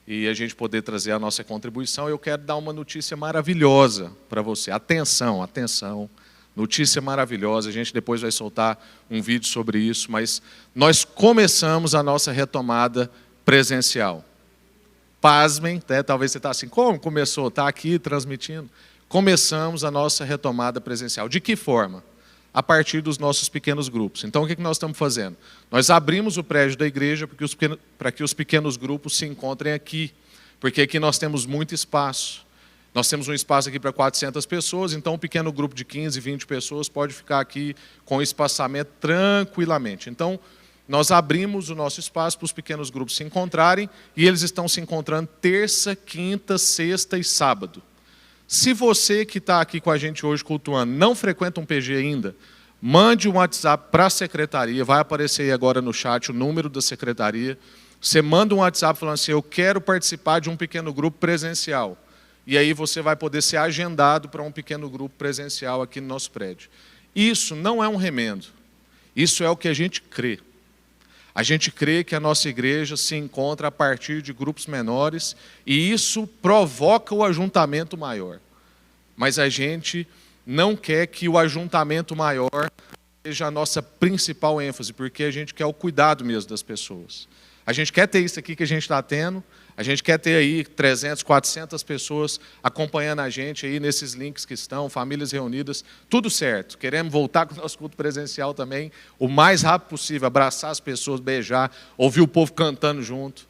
e a gente poder trazer a nossa contribuição, eu quero dar uma notícia maravilhosa para você. Atenção, atenção. Notícia maravilhosa. A gente depois vai soltar um vídeo sobre isso, mas nós começamos a nossa retomada presencial. Pasmem, né? Talvez você está assim, como começou? Está aqui transmitindo. Começamos a nossa retomada presencial. De que forma? A partir dos nossos pequenos grupos. Então, o que nós estamos fazendo? Nós abrimos o prédio da igreja para que os pequenos grupos se encontrem aqui, porque aqui nós temos muito espaço. Nós temos um espaço aqui para 400 pessoas, então um pequeno grupo de 15, 20 pessoas pode ficar aqui com espaçamento tranquilamente. Então, nós abrimos o nosso espaço para os pequenos grupos se encontrarem, e eles estão se encontrando terça, quinta, sexta e sábado. Se você que está aqui com a gente hoje cultuando não frequenta um PG ainda, mande um WhatsApp para a secretaria, vai aparecer aí agora no chat o número da secretaria. Você manda um WhatsApp falando assim, eu quero participar de um pequeno grupo presencial. E aí você vai poder ser agendado para um pequeno grupo presencial aqui no nosso prédio. Isso não é um remendo, isso é o que a gente crê. A gente crê que a nossa igreja se encontra a partir de grupos menores e isso provoca o ajuntamento maior. Mas a gente não quer que o ajuntamento maior seja a nossa principal ênfase, porque a gente quer o cuidado mesmo das pessoas. A gente quer ter isso aqui que a gente está tendo, a gente quer ter aí 300, 400 pessoas acompanhando a gente aí nesses links que estão, famílias reunidas, tudo certo. Queremos voltar com o nosso culto presencial também, o mais rápido possível, abraçar as pessoas, beijar, ouvir o povo cantando junto.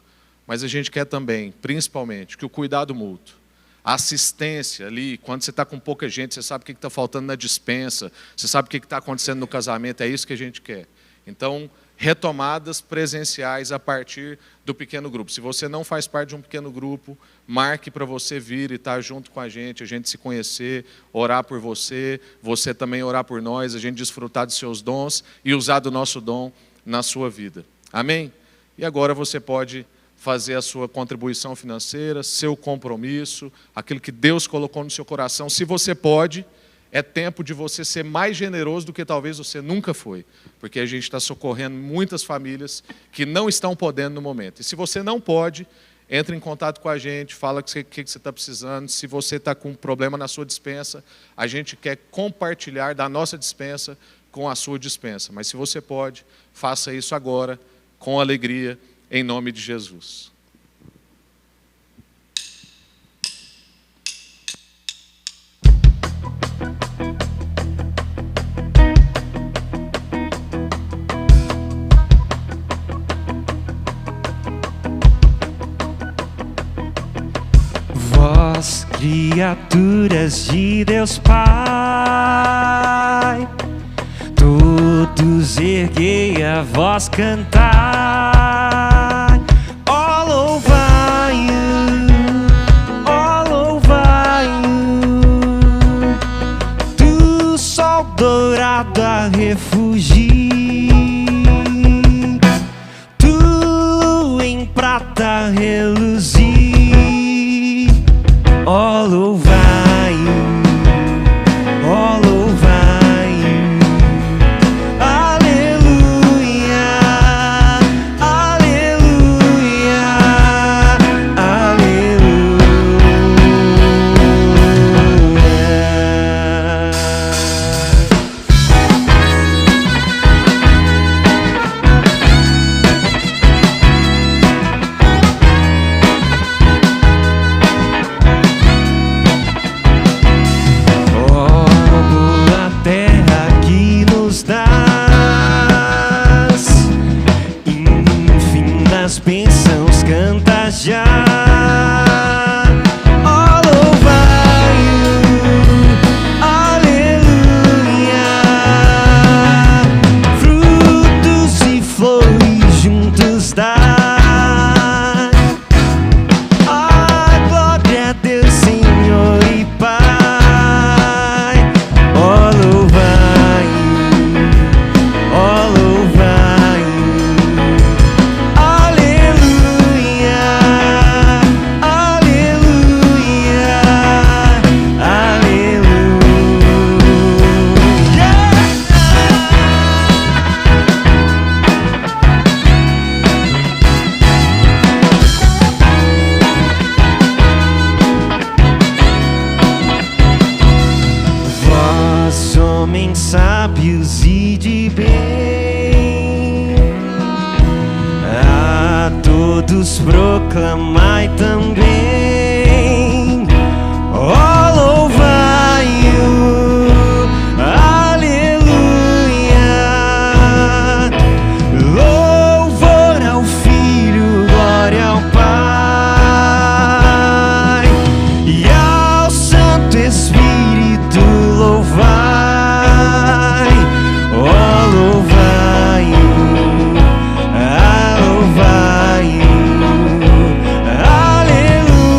Mas a gente quer também, principalmente, que o cuidado mútuo, a assistência ali, quando você está com pouca gente, você sabe o que está faltando na despensa, você sabe o que está acontecendo no casamento, é isso que a gente quer. Então, retomadas presenciais a partir do pequeno grupo. Se você não faz parte de um pequeno grupo, marque para você vir e estar junto com a gente se conhecer, orar por você, você também orar por nós, a gente desfrutar dos seus dons e usar do nosso dom na sua vida. Amém? E agora você pode fazer a sua contribuição financeira, seu compromisso, aquilo que Deus colocou no seu coração. Se você pode, é tempo de você ser mais generoso do que talvez você nunca foi, porque a gente está socorrendo muitas famílias que não estão podendo no momento. E se você não pode, entre em contato com a gente, fala o que você está precisando. Se você está com um problema na sua despensa, a gente quer compartilhar da nossa despensa com a sua despensa. Mas se você pode, faça isso agora, com alegria, em nome de Jesus. Vós, criaturas de Deus Pai, todos erguei a voz cantar. Ó louvai-o, do sol dourado a refugir, tu em prata reluzir. Ó louvai-o, aleluia, aleluia, aleluia. Bênçãos canta já. Ó louvai-o, aleluia, frutos e flores juntos dá. A glória a Deus, Senhor e Pai. Ó louvai-o, ó louvai-o, aleluia, vós, homens sábios e de bem, a todos proclamai também. Ó louvai-o, aleluia, louvor ao Filho, glória ao Pai e ao Santo Espírito louvai. Ó louvai-o, louvai-o, aleluia.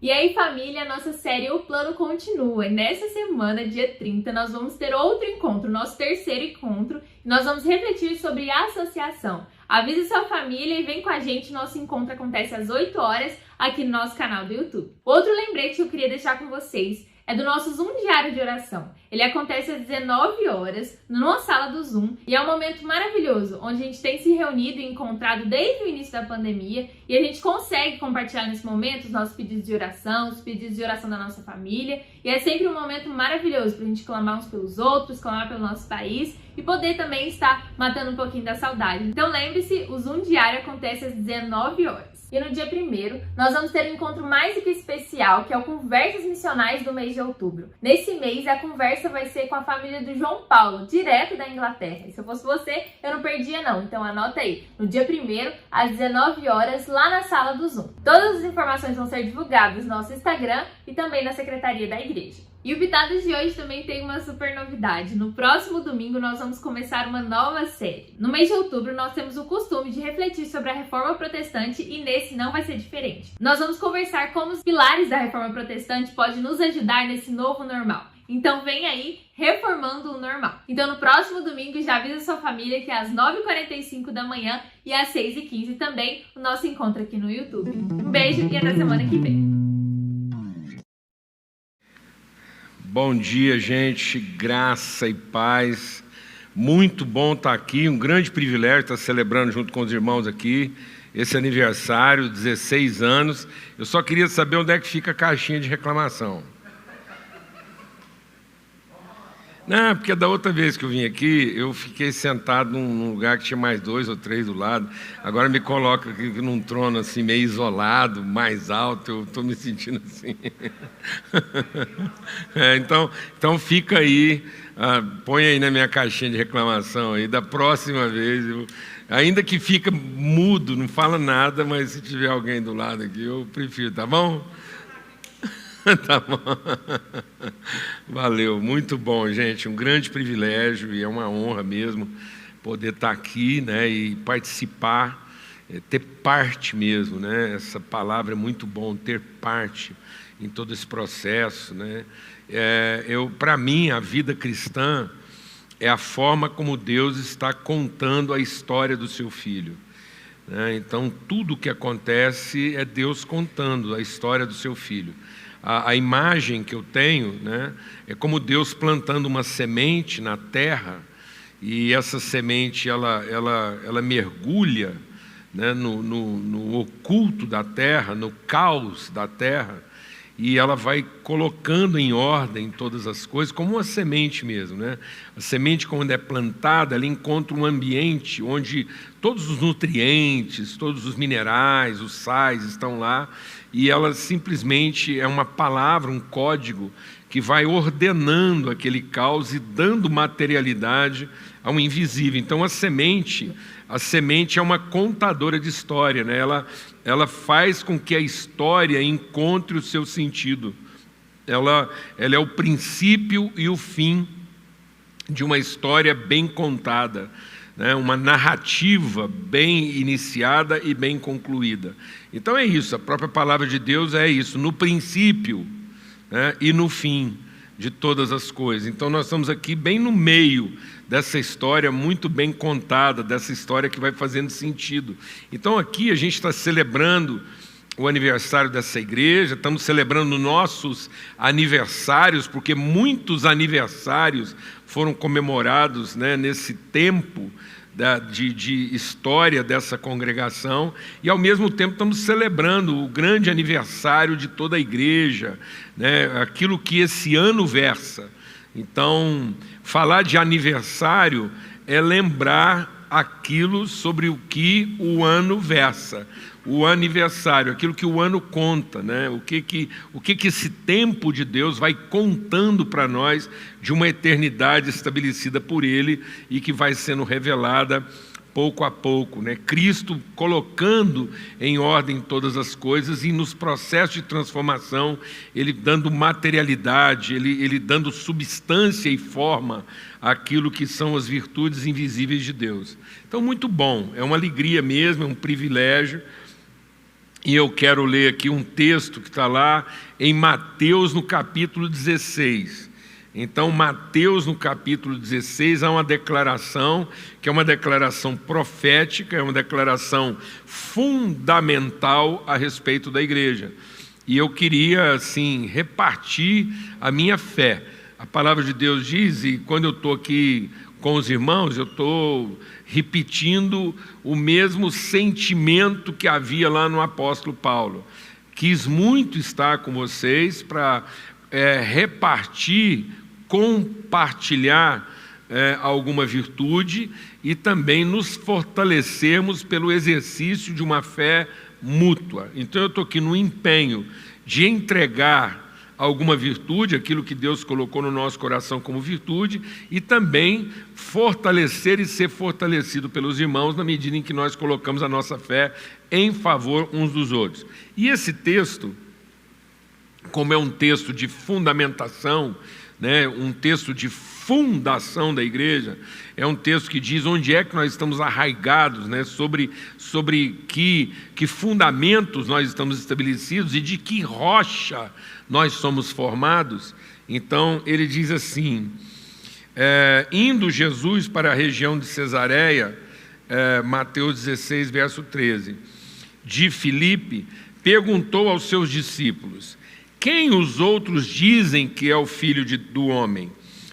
E aí, família, a nossa série O Plano continua. E nessa semana, dia 30, nós vamos ter outro encontro, nosso terceiro encontro, e nós vamos refletir sobre associação. Avise sua família e vem com a gente, nosso encontro acontece às 8 horas aqui no nosso canal do YouTube. Outro lembrete que eu queria deixar com vocês é do nosso Zoom diário de oração. Ele acontece às 19 horas, numa sala do Zoom, e é um momento maravilhoso, onde a gente tem se reunido e encontrado desde o início da pandemia, e a gente consegue compartilhar nesse momento os nossos pedidos de oração, os pedidos de oração da nossa família, e é sempre um momento maravilhoso para a gente clamar uns pelos outros, clamar pelo nosso país, e poder também estar matando um pouquinho da saudade. Então lembre-se, o Zoom diário acontece às 19 horas. E no dia 1º, nós vamos ter um encontro mais do que especial, que é o Conversas Missionais do mês de outubro. Nesse mês, a conversa vai ser com a família do João Paulo, direto da Inglaterra. E se eu fosse você, eu não perdia não. Então anota aí, no dia 1º, às 19 horas, lá na sala do Zoom. Todas as informações vão ser divulgadas no nosso Instagram e também na Secretaria da Igreja. E o Pitadas de hoje também tem uma super novidade. No próximo domingo nós vamos começar uma nova série. No mês de outubro nós temos o costume de refletir sobre a Reforma Protestante e nesse não vai ser diferente. Nós vamos conversar como os pilares da Reforma Protestante podem nos ajudar nesse novo normal. Então vem aí, Reformando o Normal. Então no próximo domingo já avisa sua família que é às 9h45 da manhã e às 6h15 também o nosso encontro aqui no YouTube. Um beijo e até semana que vem. Bom dia, gente, graça e paz. Muito bom estar aqui, um grande privilégio estar celebrando junto com os irmãos aqui esse aniversário, 16 anos. Eu só queria saber onde é que fica a caixinha de reclamação. Não, porque da outra vez que eu vim aqui, eu fiquei sentado num lugar que tinha mais 2 ou 3 do lado. Agora me coloca aqui num trono assim, meio isolado, mais alto, eu estou me sentindo assim. Então fica aí, põe aí na minha caixinha de reclamação aí, da próxima vez, ainda que fica mudo, não fala nada, mas se tiver alguém do lado aqui, eu prefiro, tá bom? Tá bom. Valeu, muito bom, gente, um grande privilégio e é uma honra mesmo poder estar aqui, né, e participar, ter parte mesmo, né, essa palavra é muito bom, ter parte em todo esse processo, né. Para mim, a vida cristã é a forma como Deus está contando a história do seu Filho, né? Então, tudo o que acontece é Deus contando a história do seu Filho. A imagem que eu tenho, né, é como Deus plantando uma semente na terra, e essa semente ela mergulha, né, no oculto da terra, no caos da terra, e ela vai colocando em ordem todas as coisas, como uma semente mesmo, né? A semente, quando é plantada, ela encontra um ambiente onde todos os nutrientes, todos os minerais, os sais estão lá, e ela simplesmente é uma palavra, um código que vai ordenando aquele caos e dando materialidade ao invisível. Então a semente é uma contadora de história, né? Ela faz com que a história encontre o seu sentido. Ela é o princípio e o fim de uma história bem contada, né? Uma narrativa bem iniciada e bem concluída. Então é isso, a própria palavra de Deus é isso, no princípio, né, e no fim de todas as coisas. Então nós estamos aqui bem no meio dessa história muito bem contada, dessa história que vai fazendo sentido. Então aqui a gente está celebrando o aniversário dessa igreja, estamos celebrando nossos aniversários, porque muitos aniversários foram comemorados, né, nesse tempo de história dessa congregação, e ao mesmo tempo estamos celebrando o grande aniversário de toda a igreja, né, aquilo que esse ano versa. Então, falar de aniversário é lembrar aquilo sobre o que o ano versa, o aniversário, aquilo que o ano conta, né? O que esse tempo de Deus vai contando para nós de uma eternidade estabelecida por Ele e que vai sendo revelada pouco a pouco, né? Cristo colocando em ordem todas as coisas e nos processos de transformação, Ele dando materialidade, Ele dando substância e forma àquilo que são as virtudes invisíveis de Deus. Então, muito bom, é uma alegria mesmo, é um privilégio. E eu quero ler aqui um texto que está lá em Mateus, no capítulo 16. Então, Mateus, no capítulo 16, há uma declaração, que é uma declaração profética, é uma declaração fundamental a respeito da igreja. E eu queria, assim, repartir a minha fé. A palavra de Deus diz, e quando eu estou aqui com os irmãos, eu estou repetindo o mesmo sentimento que havia lá no apóstolo Paulo. Quis muito estar com vocês para repartir, compartilhar alguma virtude e também nos fortalecermos pelo exercício de uma fé mútua. Então eu estou aqui no empenho de entregar alguma virtude, aquilo que Deus colocou no nosso coração como virtude, e também fortalecer e ser fortalecido pelos irmãos na medida em que nós colocamos a nossa fé em favor uns dos outros. E esse texto, como é um texto de fundamentação, né, um texto de fundação da igreja, é um texto que diz onde é que nós estamos arraigados, né, sobre que fundamentos nós estamos estabelecidos e de que rocha nós somos formados. Então ele diz assim, indo Jesus para a região de Cesareia, Mateus 16, verso 13, de Filipe, perguntou aos seus discípulos, quem os outros dizem que é o filho do homem?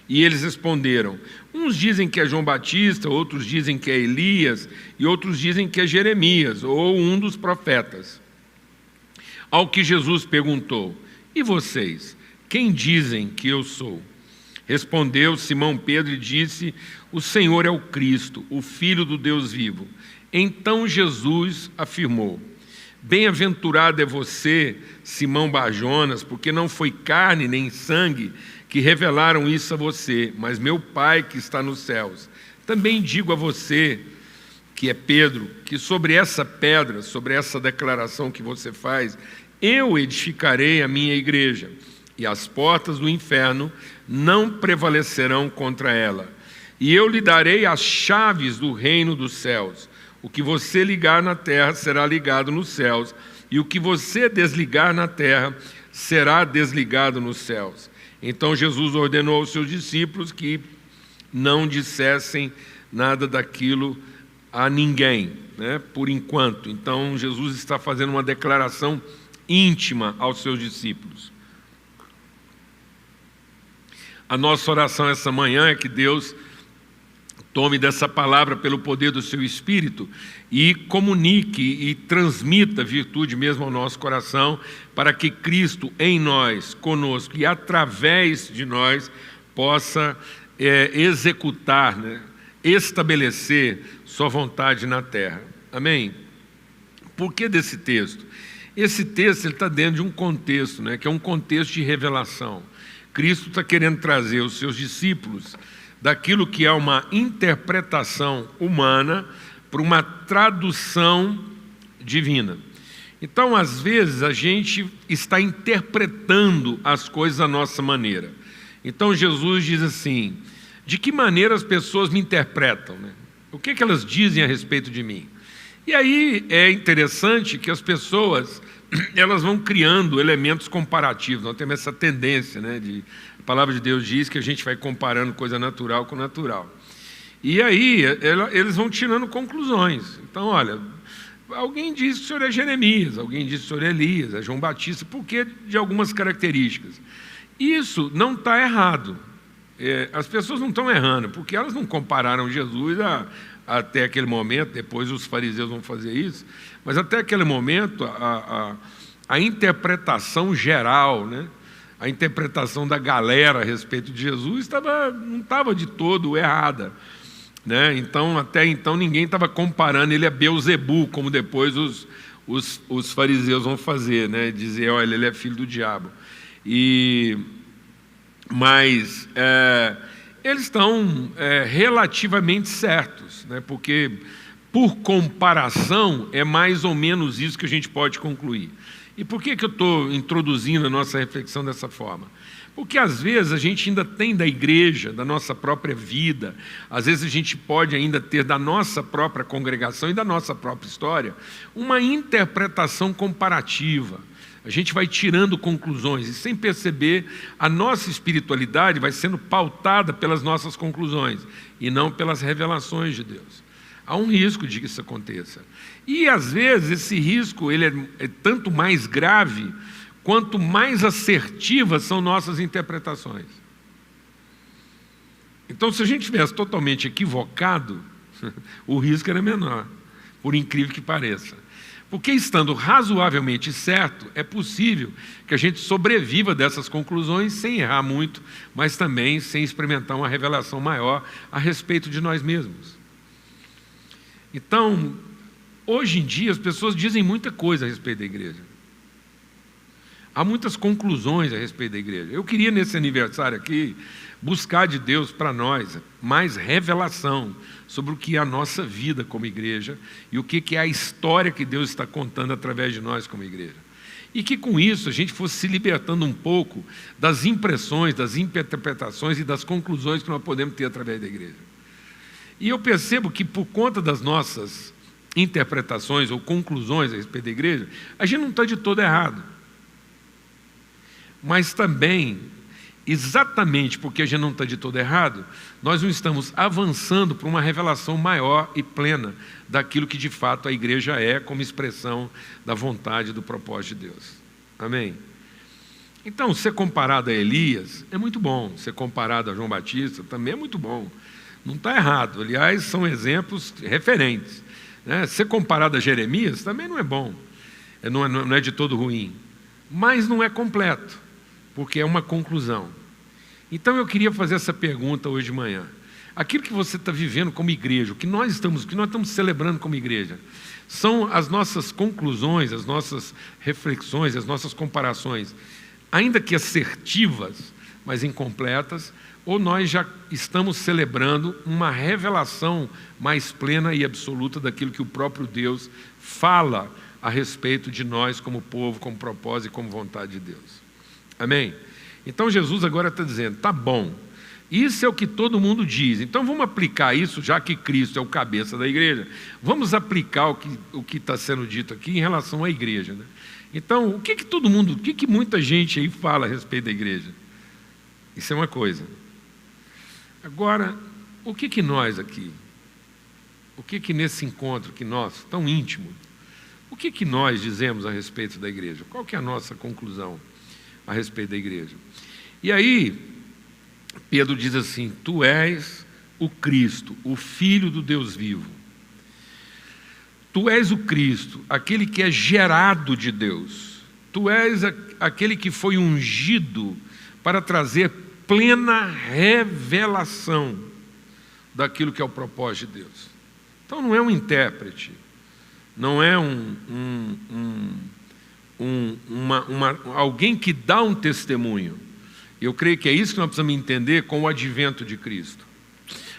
E eles responderam, uns dizem que é João Batista, outros dizem que é Elias, e outros dizem que é Jeremias, ou um dos profetas. Ao que Jesus perguntou, e vocês, quem dizem que eu sou? Respondeu Simão Pedro e disse, o Senhor é o Cristo, o Filho do Deus vivo. Então Jesus afirmou, bem-aventurado é você, Simão Barjonas, porque não foi carne nem sangue que revelaram isso a você, mas meu Pai que está nos céus. Também digo a você, que é Pedro, que sobre essa pedra, sobre essa declaração que você faz, eu edificarei a minha igreja, e as portas do inferno não prevalecerão contra ela. E eu lhe darei as chaves do reino dos céus. O que você ligar na terra será ligado nos céus, e o que você desligar na terra será desligado nos céus. Então Jesus ordenou aos seus discípulos que não dissessem nada daquilo a ninguém, né, por enquanto. Então Jesus está fazendo uma declaração íntima aos seus discípulos. A nossa oração essa manhã é que Deus tome dessa palavra pelo poder do seu Espírito e comunique e transmita virtude mesmo ao nosso coração, para que Cristo em nós, conosco e através de nós possa executar, né, estabelecer sua vontade na terra. Amém? Por que desse texto? Esse texto está dentro de um contexto, né, que é um contexto de revelação. Cristo está querendo trazer os seus discípulos daquilo que é uma interpretação humana para uma tradução divina. Então, às vezes, a gente está interpretando as coisas à nossa maneira. Então, Jesus diz assim, de que maneira as pessoas me interpretam, né? O que elas dizem a respeito de mim? E aí é interessante que as pessoas, elas vão criando elementos comparativos. Nós temos essa tendência, né, a palavra de Deus diz que a gente vai comparando coisa natural com natural. E aí eles vão tirando conclusões. Então, olha, alguém diz que o senhor é Jeremias, alguém diz que o senhor é Elias, é João Batista, porque de algumas características. Isso não está errado. As pessoas não estão errando, porque elas não compararam Jesus até aquele momento. Depois os fariseus vão fazer isso, mas até aquele momento a interpretação geral, né, a interpretação da galera a respeito de Jesus não estava de todo errada, né? Então, até então ninguém estava comparando ele a Beelzebu, como depois os fariseus vão fazer, né, dizer, olha, ele é filho do diabo. Mas eles estão relativamente certos, né? Porque, por comparação, é mais ou menos isso que a gente pode concluir. E por que eu estou introduzindo a nossa reflexão dessa forma? Porque às vezes a gente ainda tem da igreja, da nossa própria vida, às vezes a gente pode ainda ter da nossa própria congregação e da nossa própria história, uma interpretação comparativa. A gente vai tirando conclusões e, sem perceber, a nossa espiritualidade vai sendo pautada pelas nossas conclusões e não pelas revelações de Deus. Há um risco de que isso aconteça. E, às vezes, esse risco ele é tanto mais grave quanto mais assertivas são nossas interpretações. Então, se a gente estivesse totalmente equivocado, o risco era menor, por incrível que pareça. Porque, estando razoavelmente certo, é possível que a gente sobreviva dessas conclusões sem errar muito, mas também sem experimentar uma revelação maior a respeito de nós mesmos. Então, hoje em dia, as pessoas dizem muita coisa a respeito da igreja. Há muitas conclusões a respeito da igreja. Eu queria, nesse aniversário aqui, buscar de Deus para nós mais revelação sobre o que é a nossa vida como igreja e o que é a história que Deus está contando através de nós como igreja. E que com isso a gente fosse se libertando um pouco das impressões, das interpretações e das conclusões que nós podemos ter através da igreja. E eu percebo que por conta das nossas interpretações ou conclusões a respeito da igreja, a gente não está de todo errado. Mas também, exatamente porque a gente não está de todo errado, nós não estamos avançando para uma revelação maior e plena daquilo que de fato a igreja é como expressão da vontade e do propósito de Deus. Amém? Então, ser comparado a Elias é muito bom, ser comparado a João Batista também é muito bom. Não está errado, aliás, são exemplos referentes. Né? Ser comparado a Jeremias também não é bom, não é de todo ruim, mas não é completo, porque é uma conclusão. Então eu queria fazer essa pergunta hoje de manhã. Aquilo que você está vivendo como igreja, o que nós estamos celebrando como igreja, são as nossas conclusões, as nossas reflexões, as nossas comparações, ainda que assertivas, mas incompletas, ou nós já estamos celebrando uma revelação mais plena e absoluta daquilo que o próprio Deus fala a respeito de nós como povo, como propósito e como vontade de Deus. Amém? Então Jesus agora está dizendo, tá bom, isso é o que todo mundo diz, então vamos aplicar isso, já que Cristo é o cabeça da igreja, vamos aplicar o que está sendo dito aqui em relação à igreja. Né? Então, o que muita gente aí fala a respeito da igreja? Isso é uma coisa. Agora, o que nós aqui, o que nesse encontro que nós, tão íntimo, o que nós dizemos a respeito da igreja? Qual que é a nossa conclusão a respeito da igreja? E aí, Pedro diz assim, tu és o Cristo, o Filho do Deus vivo. Tu és o Cristo, aquele que é gerado de Deus. Tu és aquele que foi ungido para trazer plena revelação daquilo que é o propósito de Deus. Então não é um intérprete, não é alguém que dá um testemunho. Eu creio que é isso que nós precisamos entender com o advento de Cristo.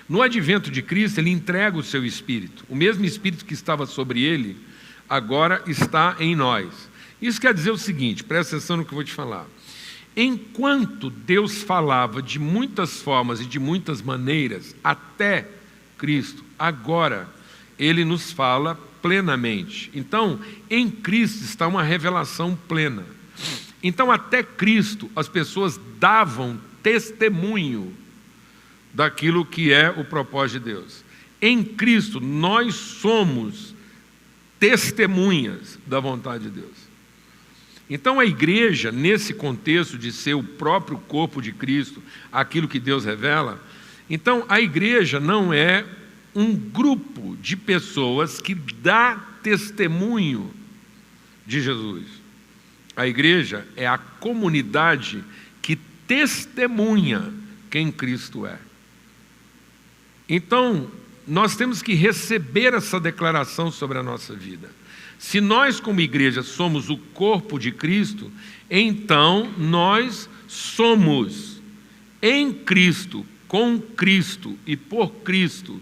No advento de Cristo, Ele entrega o seu Espírito. O mesmo Espírito que estava sobre Ele, agora está em nós. Isso quer dizer o seguinte, presta atenção no que eu vou te falar. Enquanto Deus falava de muitas formas e de muitas maneiras até Cristo, agora Ele nos fala plenamente. Então, em Cristo está uma revelação plena. Então, até Cristo, as pessoas davam testemunho daquilo que é o propósito de Deus. Em Cristo, nós somos testemunhas da vontade de Deus. Então a igreja, nesse contexto de ser o próprio corpo de Cristo, aquilo que Deus revela, então a igreja não é um grupo de pessoas que dá testemunho de Jesus. A igreja é a comunidade que testemunha quem Cristo é. Então, nós temos que receber essa declaração sobre a nossa vida. Se nós, como igreja, somos o corpo de Cristo, então nós somos em Cristo, com Cristo e por Cristo,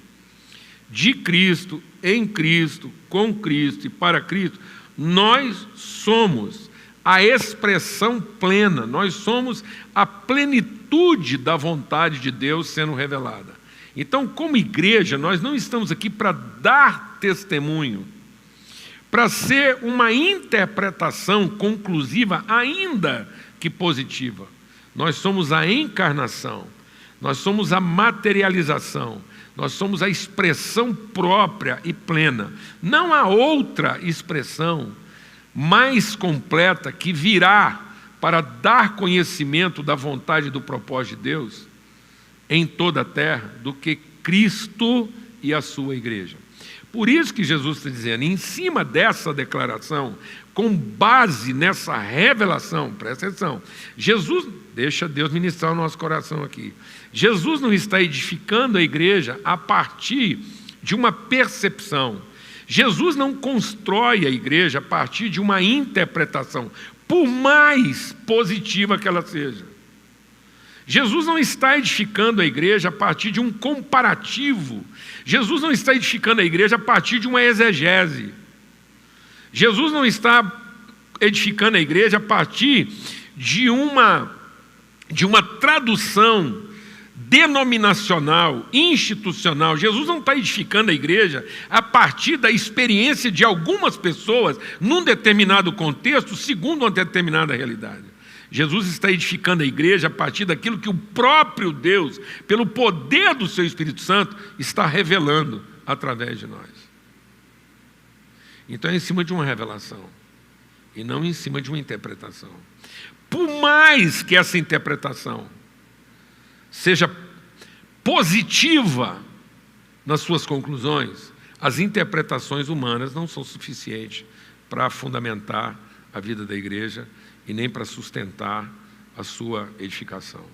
de Cristo, em Cristo, com Cristo e para Cristo, nós somos a expressão plena, nós somos a plenitude da vontade de Deus sendo revelada. Então, como igreja, nós não estamos aqui para dar testemunho, para ser uma interpretação conclusiva, ainda que positiva. Nós somos a encarnação, nós somos a materialização, nós somos a expressão própria e plena. Não há outra expressão mais completa que virá para dar conhecimento da vontade e do propósito de Deus em toda a terra do que Cristo e a sua igreja. Por isso que Jesus está dizendo, em cima dessa declaração, com base nessa revelação, presta atenção, Jesus, deixa Deus ministrar o nosso coração aqui, Jesus não está edificando a igreja a partir de uma percepção, Jesus não constrói a igreja a partir de uma interpretação, por mais positiva que ela seja. Jesus não está edificando a igreja a partir de um comparativo. Jesus não está edificando a igreja a partir de uma exegese. Jesus não está edificando a igreja a partir de uma tradução denominacional, institucional. Jesus não está edificando a igreja a partir da experiência de algumas pessoas num determinado contexto, segundo uma determinada realidade. Jesus está edificando a igreja a partir daquilo que o próprio Deus, pelo poder do seu Espírito Santo, está revelando através de nós. Então é em cima de uma revelação e não em cima de uma interpretação. Por mais que essa interpretação seja positiva nas suas conclusões, as interpretações humanas não são suficientes para fundamentar a vida da igreja e nem para sustentar a sua edificação.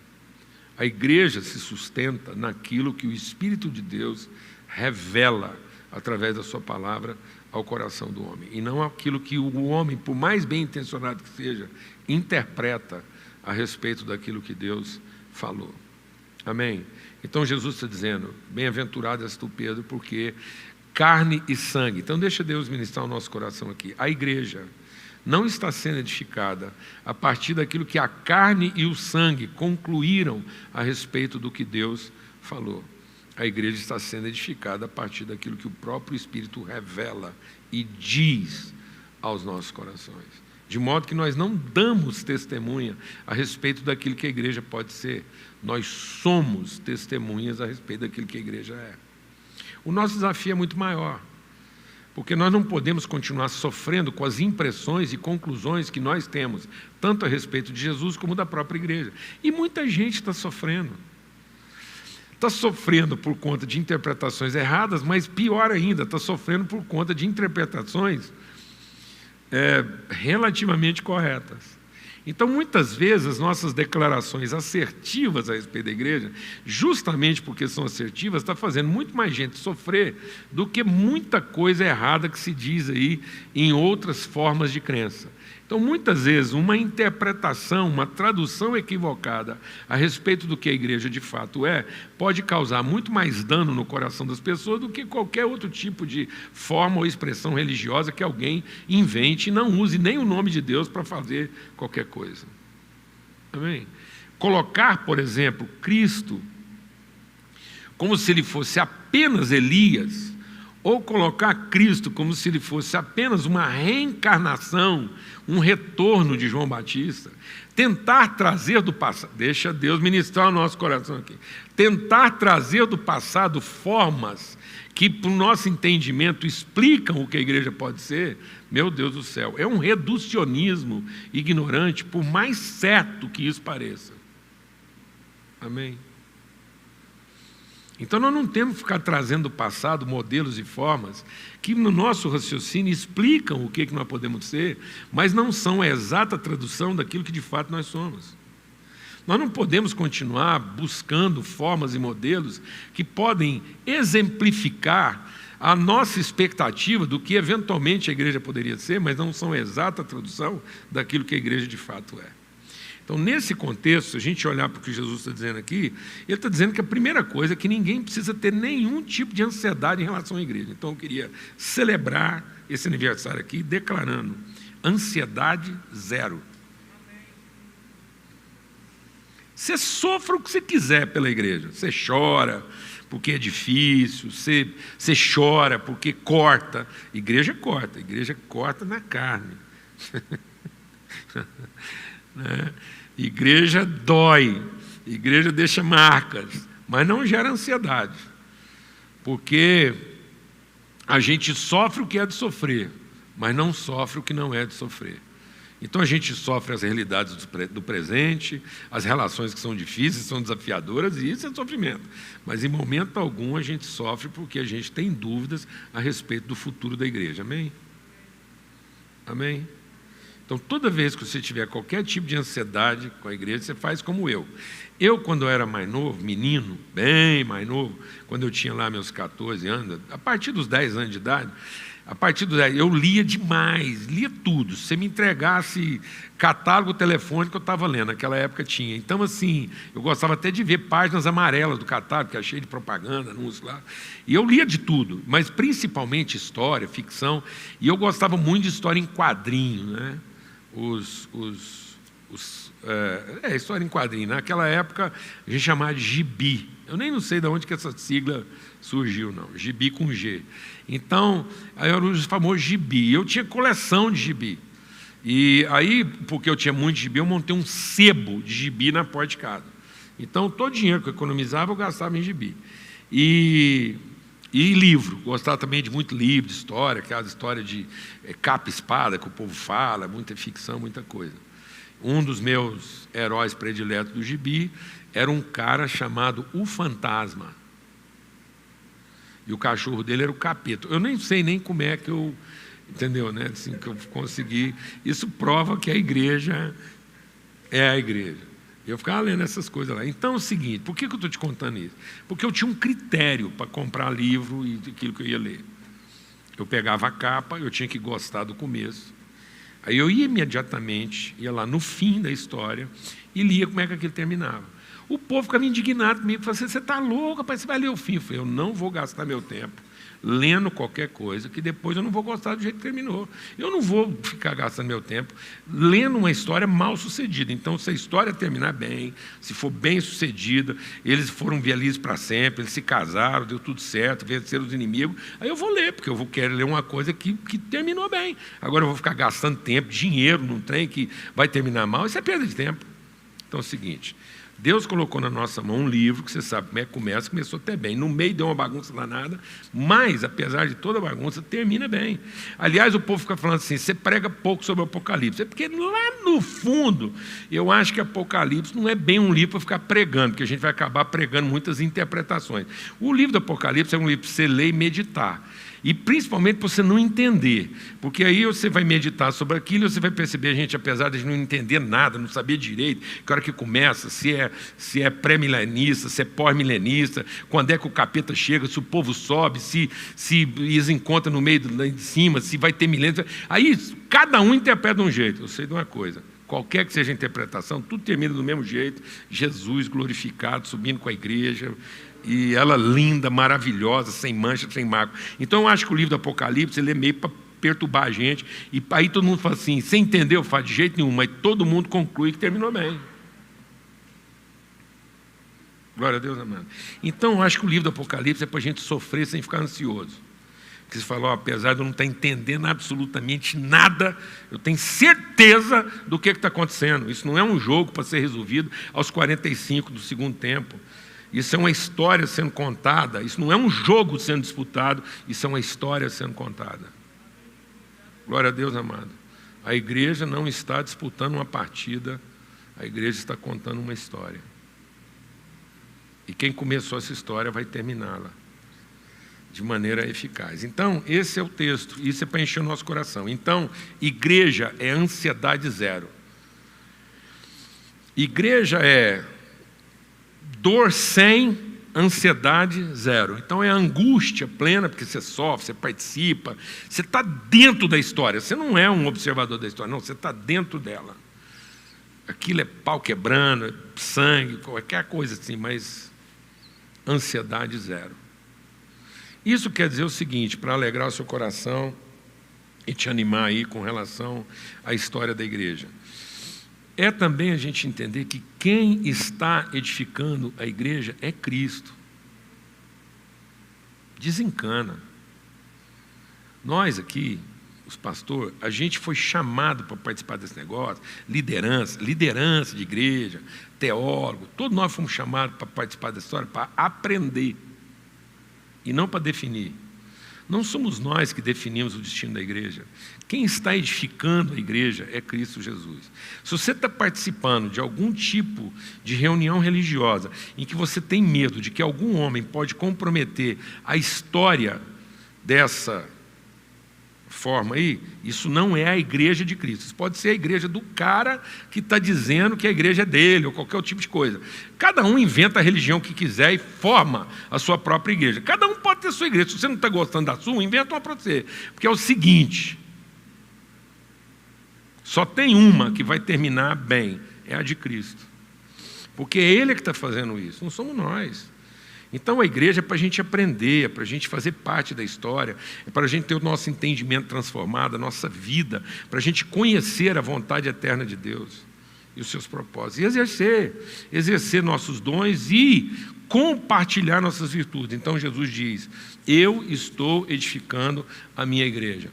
A igreja se sustenta naquilo que o Espírito de Deus revela através da sua palavra ao coração do homem, e não aquilo que o homem, por mais bem intencionado que seja, interpreta a respeito daquilo que Deus falou. Amém? Então Jesus está dizendo, bem-aventurado és tu, Pedro, porque carne e sangue. Então deixa Deus ministrar o nosso coração aqui. A igreja não está sendo edificada a partir daquilo que a carne e o sangue concluíram a respeito do que Deus falou. A igreja está sendo edificada a partir daquilo que o próprio Espírito revela e diz aos nossos corações. De modo que nós não damos testemunha a respeito daquilo que a igreja pode ser. Nós somos testemunhas a respeito daquilo que a igreja é. O nosso desafio é muito maior, porque nós não podemos continuar sofrendo com as impressões e conclusões que nós temos, tanto a respeito de Jesus como da própria igreja. E muita gente está sofrendo. Está sofrendo por conta de interpretações erradas, mas pior ainda, está sofrendo por conta de interpretações relativamente corretas. Então, muitas vezes, as nossas declarações assertivas a respeito da igreja, justamente porque são assertivas, está fazendo muito mais gente sofrer do que muita coisa errada que se diz aí em outras formas de crença. Então, muitas vezes, uma interpretação, uma tradução equivocada a respeito do que a igreja de fato é, pode causar muito mais dano no coração das pessoas do que qualquer outro tipo de forma ou expressão religiosa que alguém invente e não use nem o nome de Deus para fazer qualquer coisa. Amém? Colocar, por exemplo, Cristo como se ele fosse apenas Elias, ou colocar Cristo como se ele fosse apenas uma reencarnação, um retorno de João Batista, tentar trazer do passado, deixa Deus ministrar o nosso coração aqui, tentar trazer do passado formas que, para o nosso entendimento, explicam o que a igreja pode ser, meu Deus do céu, é um reducionismo ignorante, por mais certo que isso pareça. Amém? Então nós não temos que ficar trazendo do passado modelos e formas que no nosso raciocínio explicam o que nós podemos ser, mas não são a exata tradução daquilo que de fato nós somos. Nós não podemos continuar buscando formas e modelos que podem exemplificar a nossa expectativa do que eventualmente a igreja poderia ser, mas não são a exata tradução daquilo que a igreja de fato é. Então, nesse contexto, se a gente olhar para o que Jesus está dizendo aqui, ele está dizendo que a primeira coisa é que ninguém precisa ter nenhum tipo de ansiedade em relação à igreja. Então, eu queria celebrar esse aniversário aqui declarando Ansiedade zero. Você sofre o que você quiser pela igreja. Você chora porque é difícil, você chora porque corta. Igreja corta na carne. Né? Igreja dói, igreja deixa marcas, mas não gera ansiedade. Porque a gente sofre o que é de sofrer, mas não sofre o que não é de sofrer. Então a gente sofre as realidades do presente, as relações que são difíceis, são desafiadoras, e isso é sofrimento. Mas em momento algum a gente sofre porque a gente tem dúvidas a respeito do futuro da igreja. Amém? Amém? Então toda vez que você tiver qualquer tipo de ansiedade com a igreja, você faz como eu. Eu, quando eu era mais novo, menino, bem mais novo, quando eu tinha lá meus 14 anos, a partir dos 10 anos de idade, eu lia demais, lia tudo. Se você me entregasse catálogo telefônico, eu estava lendo, naquela época tinha. Então, assim, eu gostava até de ver páginas amarelas do catálogo, que é cheio de propaganda, anúncio lá. E eu lia de tudo, mas principalmente história, ficção, e eu gostava muito de história em quadrinho, né? História em quadrinho. Naquela época, a gente chamava de gibi. Eu nem não sei de onde que essa sigla surgiu, não. Gibi com G. Então, aí era o famoso gibi. Eu tinha coleção de gibi. E aí, porque eu tinha muito gibi, eu montei um sebo de gibi na porta de casa. Então, todo o dinheiro que eu economizava, eu gastava em gibi. E livro. Gostava também de muito livro, de história, aquelas histórias de capa e espada que o povo fala, muita ficção, muita coisa. Um dos meus heróis prediletos do gibi era um cara chamado O Fantasma. E o cachorro dele era o Capeta. Eu nem sei nem como é que eu... Entendeu, né? Assim, que eu consegui... Isso prova que a igreja é a igreja. Eu ficava lendo essas coisas lá. Então é o seguinte, por que eu estou te contando isso? Porque eu tinha um critério para comprar livro e aquilo que eu ia ler. Eu pegava a capa, eu tinha que gostar do começo. Aí eu ia imediatamente, ia lá no fim da história e lia como é que aquilo terminava. O povo ficava indignado comigo, falava assim, você está louco, rapaz, você vai ler o fim. Eu falei, eu não vou gastar meu tempo lendo qualquer coisa, que depois eu não vou gostar do jeito que terminou. Eu não vou ficar gastando meu tempo lendo uma história mal sucedida. Então, se a história terminar bem, se for bem sucedida, eles foram felizes para sempre, eles se casaram, deu tudo certo, venceram os inimigos, aí eu vou ler, porque eu vou querer ler uma coisa que terminou bem. Agora eu vou ficar gastando tempo, dinheiro num trem que vai terminar mal, isso é perda de tempo. Então é o seguinte... Deus colocou na nossa mão um livro, que você sabe como é que começa, começou até bem. No meio deu uma bagunça danada, mas, apesar de toda a bagunça, termina bem. Aliás, o povo fica falando assim, você prega pouco sobre o Apocalipse. É porque lá no fundo, eu acho que Apocalipse não é bem um livro para ficar pregando, porque a gente vai acabar pregando muitas interpretações. O livro do Apocalipse é um livro para você ler e meditar. E principalmente para você não entender, porque aí você vai meditar sobre aquilo e você vai perceber, gente, apesar de não entender nada, não saber direito, que hora que começa, se é pré-milenista, se é pós-milenista, quando é que o capeta chega, se o povo sobe, se eles encontram no meio lá de cima, se vai ter milênio. Aí cada um interpreta de um jeito. Eu sei de uma coisa, qualquer que seja a interpretação, tudo termina do mesmo jeito, Jesus glorificado, subindo com a igreja, e ela linda, maravilhosa, sem mancha, sem marco. Então eu acho que o livro do Apocalipse ele é meio para perturbar a gente, e aí todo mundo fala assim, você entendeu? Fala de jeito nenhum, mas todo mundo conclui que terminou bem. Glória a Deus, amado. Então eu acho que o livro do Apocalipse é para a gente sofrer sem ficar ansioso. Porque você falou, apesar de eu não estar entendendo absolutamente nada, eu tenho certeza do que está acontecendo. Isso não é um jogo para ser resolvido aos 45 do segundo tempo. Isso é uma história sendo contada, isso não é um jogo sendo disputado, isso é uma história sendo contada. Glória a Deus, amado. A igreja não está disputando uma partida, a igreja está contando uma história. E quem começou essa história vai terminá-la de maneira eficaz. Então, esse é o texto, isso é para encher o nosso coração. Então, igreja é ansiedade zero. Igreja é dor sem, ansiedade zero. Então é angústia plena, porque você sofre, você participa, você está dentro da história. Você não é um observador da história, não, você está dentro dela. Aquilo é pau quebrando, é sangue, qualquer coisa assim, mas ansiedade zero. Isso quer dizer o seguinte, para alegrar o seu coração, e te animar aí com relação à história da igreja. É também a gente entender que quem está edificando a igreja é Cristo. Desencana. Nós aqui, os pastores, a gente foi chamado para participar desse negócio, liderança de igreja, teólogo, todos nós fomos chamados para participar dessa história, para aprender e não para definir. Não somos nós que definimos o destino da igreja. Quem está edificando a igreja é Cristo Jesus. Se você está participando de algum tipo de reunião religiosa em que você tem medo de que algum homem pode comprometer a história dessa forma aí, isso não é a igreja de Cristo. Isso pode ser a igreja do cara que está dizendo que a igreja é dele, ou qualquer tipo de coisa. Cada um inventa a religião que quiser e forma a sua própria igreja. Cada um pode ter sua igreja. Se você não está gostando da sua, inventa uma para você. Porque é o seguinte, só tem uma que vai terminar bem, é a de Cristo. Porque é Ele que está fazendo isso, não somos nós. Então a igreja é para a gente aprender, é para a gente fazer parte da história, é para a gente ter o nosso entendimento transformado, a nossa vida, para a gente conhecer a vontade eterna de Deus e os seus propósitos, e exercer nossos dons e compartilhar nossas virtudes. Então Jesus diz, eu estou edificando a minha igreja.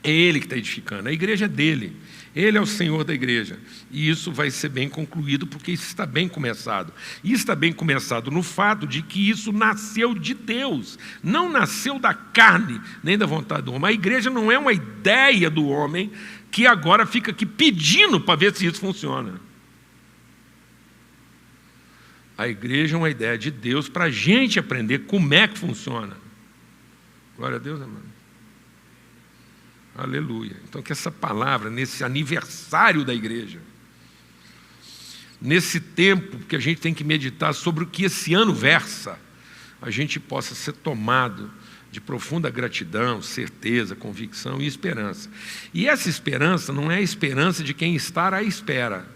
É Ele que está edificando, a igreja é dele. Ele é o Senhor da igreja. E isso vai ser bem concluído, porque isso está bem começado. E está bem começado no fato de que isso nasceu de Deus. Não nasceu da carne, nem da vontade do homem. A igreja não é uma ideia do homem que agora fica aqui pedindo para ver se isso funciona. A igreja é uma ideia de Deus para a gente aprender como é que funciona. Glória a Deus, amado. Aleluia. Então que essa palavra, nesse aniversário da igreja, nesse tempo que a gente tem que meditar sobre o que esse ano versa, a gente possa ser tomado de profunda gratidão, certeza, convicção e esperança. E essa esperança não é a esperança de quem está à espera,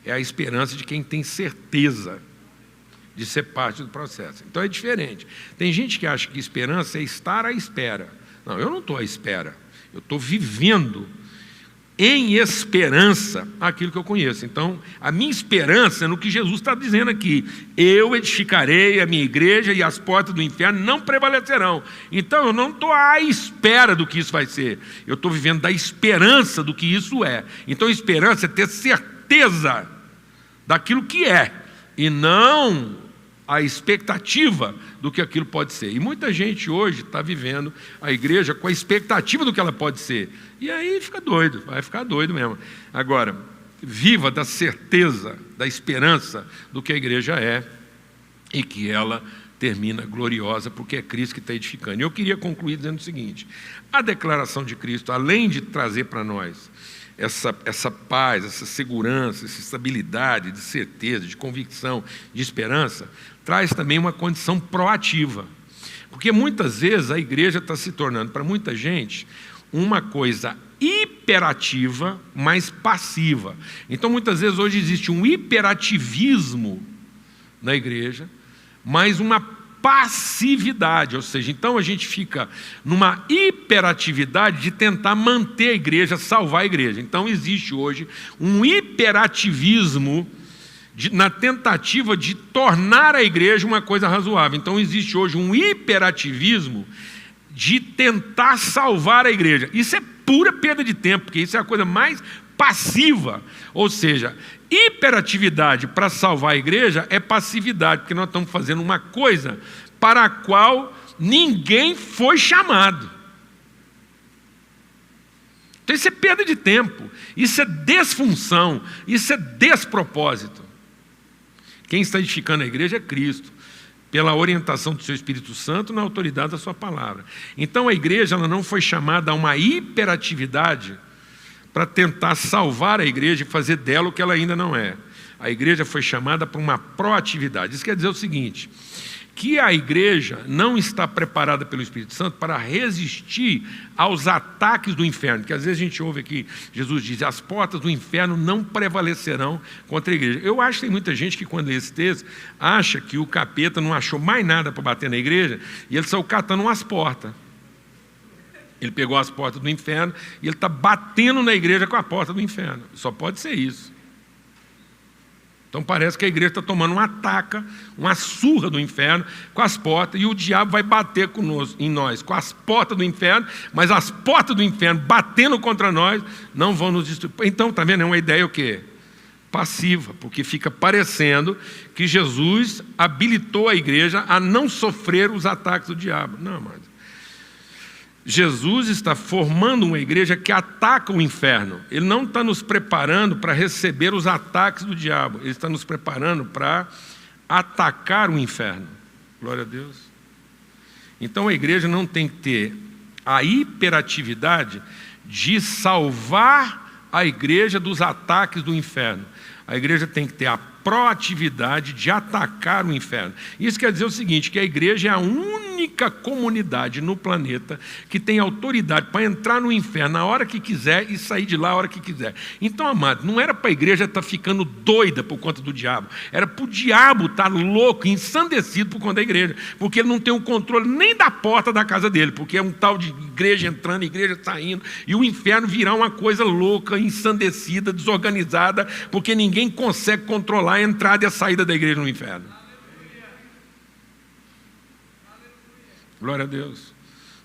é a esperança de quem tem certeza de ser parte do processo. Então é diferente. Tem gente que acha que esperança é estar à espera. Não, eu não estou à espera, eu estou vivendo em esperança aquilo que eu conheço. Então, a minha esperança é no que Jesus está dizendo aqui. Eu edificarei a minha igreja e as portas do inferno não prevalecerão. Então, eu não estou à espera do que isso vai ser. Eu estou vivendo da esperança do que isso é. Então, a esperança é ter certeza daquilo que é, e não a expectativa do que aquilo pode ser. E muita gente hoje está vivendo a igreja com a expectativa do que ela pode ser. E aí fica doido, vai ficar doido mesmo. Agora, viva da certeza, da esperança do que a igreja é e que ela termina gloriosa, porque é Cristo que está edificando. E eu queria concluir dizendo o seguinte, a declaração de Cristo, além de trazer para nós essa paz, essa segurança, essa estabilidade de certeza, de convicção, de esperança, traz também uma condição proativa. Porque muitas vezes a igreja está se tornando, para muita gente, uma coisa hiperativa, mas passiva. Então, muitas vezes, hoje existe um hiperativismo na igreja, mas uma passividade, ou seja, então a gente fica numa hiperatividade de tentar manter a igreja, salvar a igreja. Então existe hoje um hiperativismo na tentativa de tornar a igreja uma coisa razoável. Então existe hoje um hiperativismo de tentar salvar a igreja. Isso é pura perda de tempo, porque isso é a coisa mais passiva, ou seja, hiperatividade para salvar a igreja é passividade, porque nós estamos fazendo uma coisa para a qual ninguém foi chamado. Então isso é perda de tempo, isso é desfunção, isso é despropósito. Quem está edificando a igreja é Cristo, pela orientação do seu Espírito Santo na autoridade da sua palavra. Então a igreja ela não foi chamada a uma hiperatividade para tentar salvar a igreja e fazer dela o que ela ainda não é. A igreja foi chamada para uma proatividade. Isso quer dizer o seguinte, que a igreja não está preparada pelo Espírito Santo para resistir aos ataques do inferno, que às vezes a gente ouve aqui, Jesus diz, as portas do inferno não prevalecerão contra a igreja. Eu acho que tem muita gente que quando lê esse texto, acha que o capeta não achou mais nada para bater na igreja, e ele saiu catando umas portas. Ele pegou as portas do inferno e ele está batendo na igreja com a porta do inferno. Só pode ser isso. Então parece que a igreja está tomando uma ataca, uma surra do inferno com as portas, e o diabo vai bater em nós com as portas do inferno, mas as portas do inferno batendo contra nós não vão nos destruir. Então, está vendo? É uma ideia o quê? Passiva, porque fica parecendo que Jesus habilitou a igreja a não sofrer os ataques do diabo. Não, mas Jesus está formando uma igreja que ataca o inferno. Ele não está nos preparando para receber os ataques do diabo. Ele está nos preparando para atacar o inferno. Glória a Deus. Então a igreja não tem que ter a hiperatividade de salvar a igreja dos ataques do inferno. A igreja tem que ter a proatividade de atacar o inferno. Isso quer dizer o seguinte, que a igreja é a única comunidade no planeta que tem autoridade para entrar no inferno na hora que quiser e sair de lá a hora que quiser. Então, amado, não era para a igreja estar ficando doida por conta do diabo, era para o diabo estar louco, ensandecido por conta da igreja, porque ele não tem o controle nem da porta da casa dele, porque é um tal de igreja entrando, igreja saindo, e o inferno virá uma coisa louca, ensandecida, desorganizada, porque ninguém consegue controlar a entrada e a saída da igreja no inferno. Glória a Deus.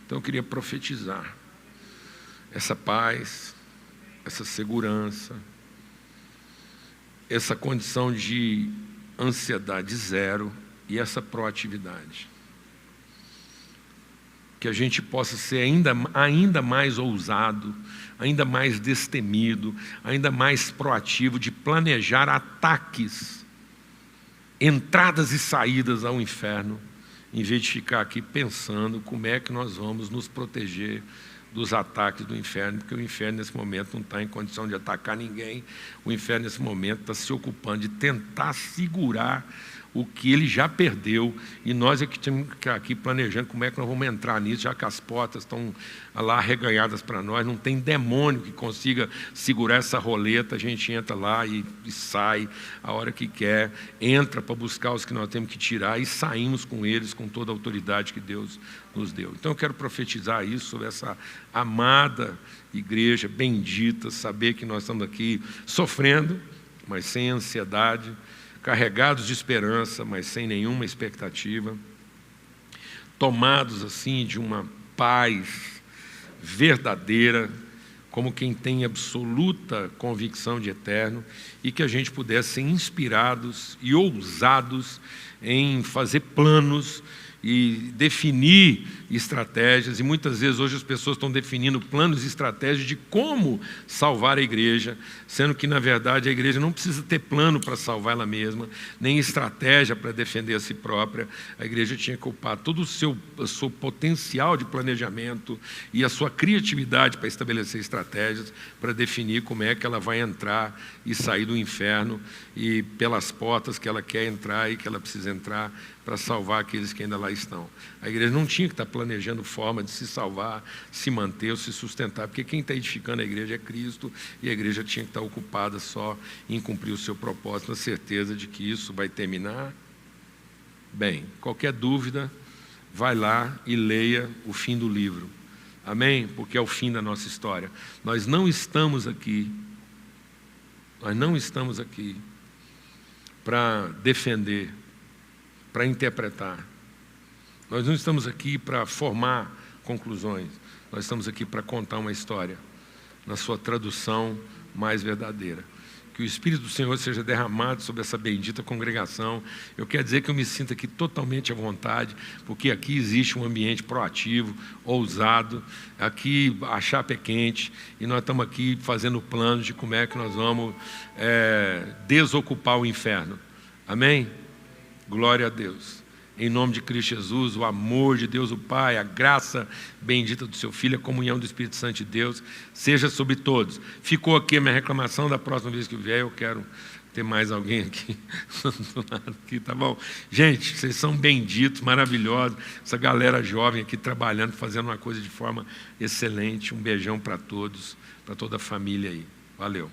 Então eu queria profetizar essa paz, essa segurança, essa condição de ansiedade zero e essa proatividade. Que a gente possa ser ainda mais ousado, ainda mais destemido, ainda mais proativo de planejar ataques, entradas e saídas ao inferno, em vez de ficar aqui pensando como é que nós vamos nos proteger dos ataques do inferno, porque o inferno nesse momento não está em condição de atacar ninguém, o inferno nesse momento está se ocupando de tentar segurar o que ele já perdeu, e nós é que temos que ficar aqui planejando como é que nós vamos entrar nisso, já que as portas estão lá arreganhadas para nós, não tem demônio que consiga segurar essa roleta, a gente entra lá e sai a hora que quer, entra para buscar os que nós temos que tirar e saímos com eles com toda a autoridade que Deus nos deu. Então eu quero profetizar isso sobre essa amada igreja bendita, saber que nós estamos aqui sofrendo, mas sem ansiedade, carregados de esperança, mas sem nenhuma expectativa, tomados assim de uma paz verdadeira, como quem tem absoluta convicção de eterno, e que a gente pudesse ser inspirados e ousados em fazer planos e definir estratégias, e muitas vezes hoje as pessoas estão definindo planos e estratégias de como salvar a igreja, sendo que na verdade a igreja não precisa ter plano para salvar ela mesma, nem estratégia para defender a si própria. A igreja tinha que ocupar todo o seu potencial de planejamento e a sua criatividade para estabelecer estratégias, para definir como é que ela vai entrar e sair do inferno, e pelas portas que ela quer entrar e que ela precisa entrar, para salvar aqueles que ainda lá estão. A igreja não tinha que estar planejando forma de se salvar, se manter ou se sustentar, porque quem está edificando a igreja é Cristo, e a igreja tinha que estar ocupada só em cumprir o seu propósito, na certeza de que isso vai terminar bem. Qualquer dúvida, vai lá e leia o fim do livro. Amém? Porque é o fim da nossa história. Nós não estamos aqui para defender, para interpretar. Nós não estamos aqui para formar conclusões. Nós estamos aqui para contar uma história na sua tradução mais verdadeira. Que o Espírito do Senhor seja derramado sobre essa bendita congregação. Eu quero dizer que eu me sinto aqui totalmente à vontade, porque aqui existe um ambiente proativo, ousado. Aqui a chapa é quente e nós estamos aqui fazendo planos de como é que nós vamos desocupar o inferno. Amém? Glória a Deus. Em nome de Cristo Jesus, o amor de Deus o Pai, a graça bendita do seu Filho, a comunhão do Espírito Santo de Deus, seja sobre todos. Ficou aqui a minha reclamação, da próxima vez que vier eu quero ter mais alguém aqui do lado aqui, tá bom? Gente, vocês são benditos, maravilhosos, essa galera jovem aqui trabalhando, fazendo uma coisa de forma excelente. Um beijão para todos, para toda a família aí. Valeu.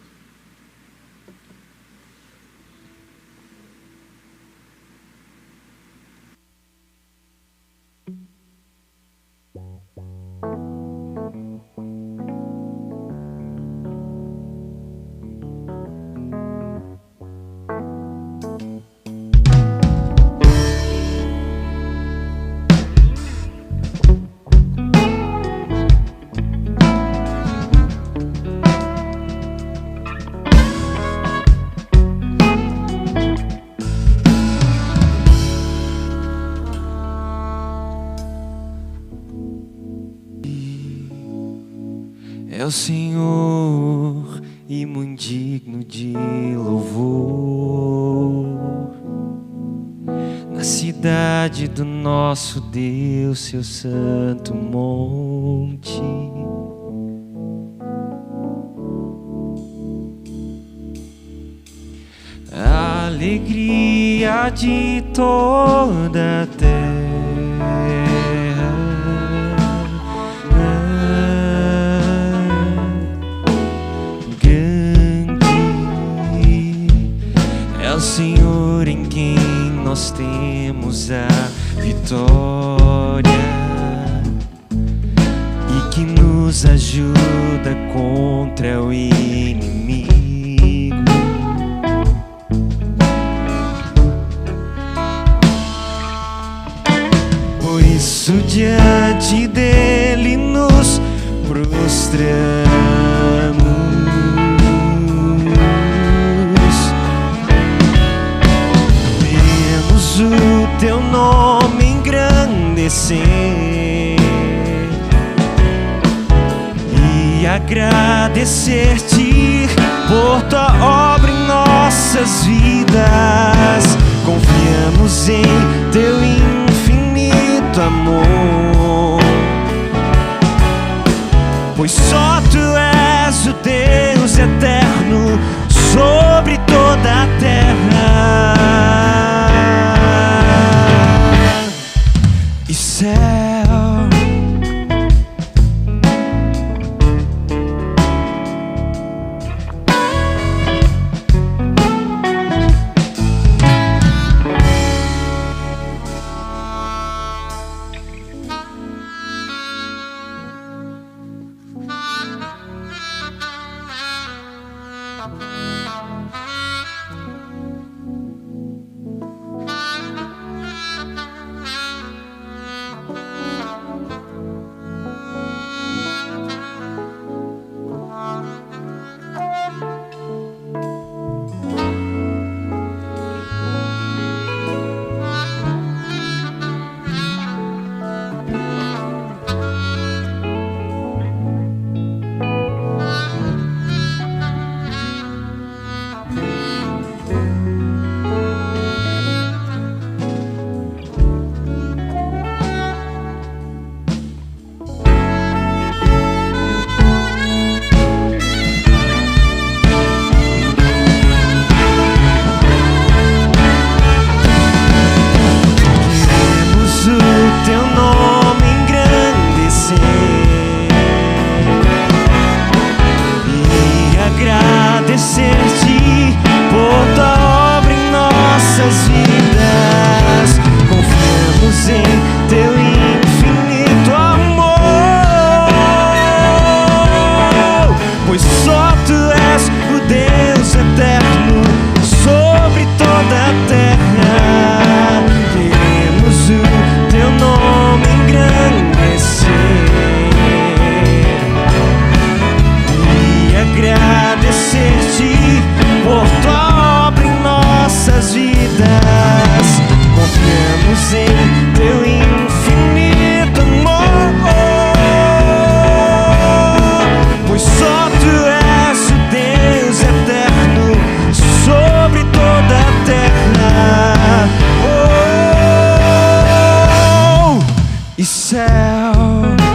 o Senhor e muito digno de louvor. Na cidade do nosso Deus, seu santo monte. A alegria de toda a terra. O Senhor em quem nós temos a vitória e que nos ajuda contra o inimigo. Por isso diante dele nos prostramos. O teu nome engrandecer e agradecer-te por tua obra em nossas vidas. Confiamos em teu infinito amor, pois só tu és o Deus eterno sobre toda a terra e céu. Céu.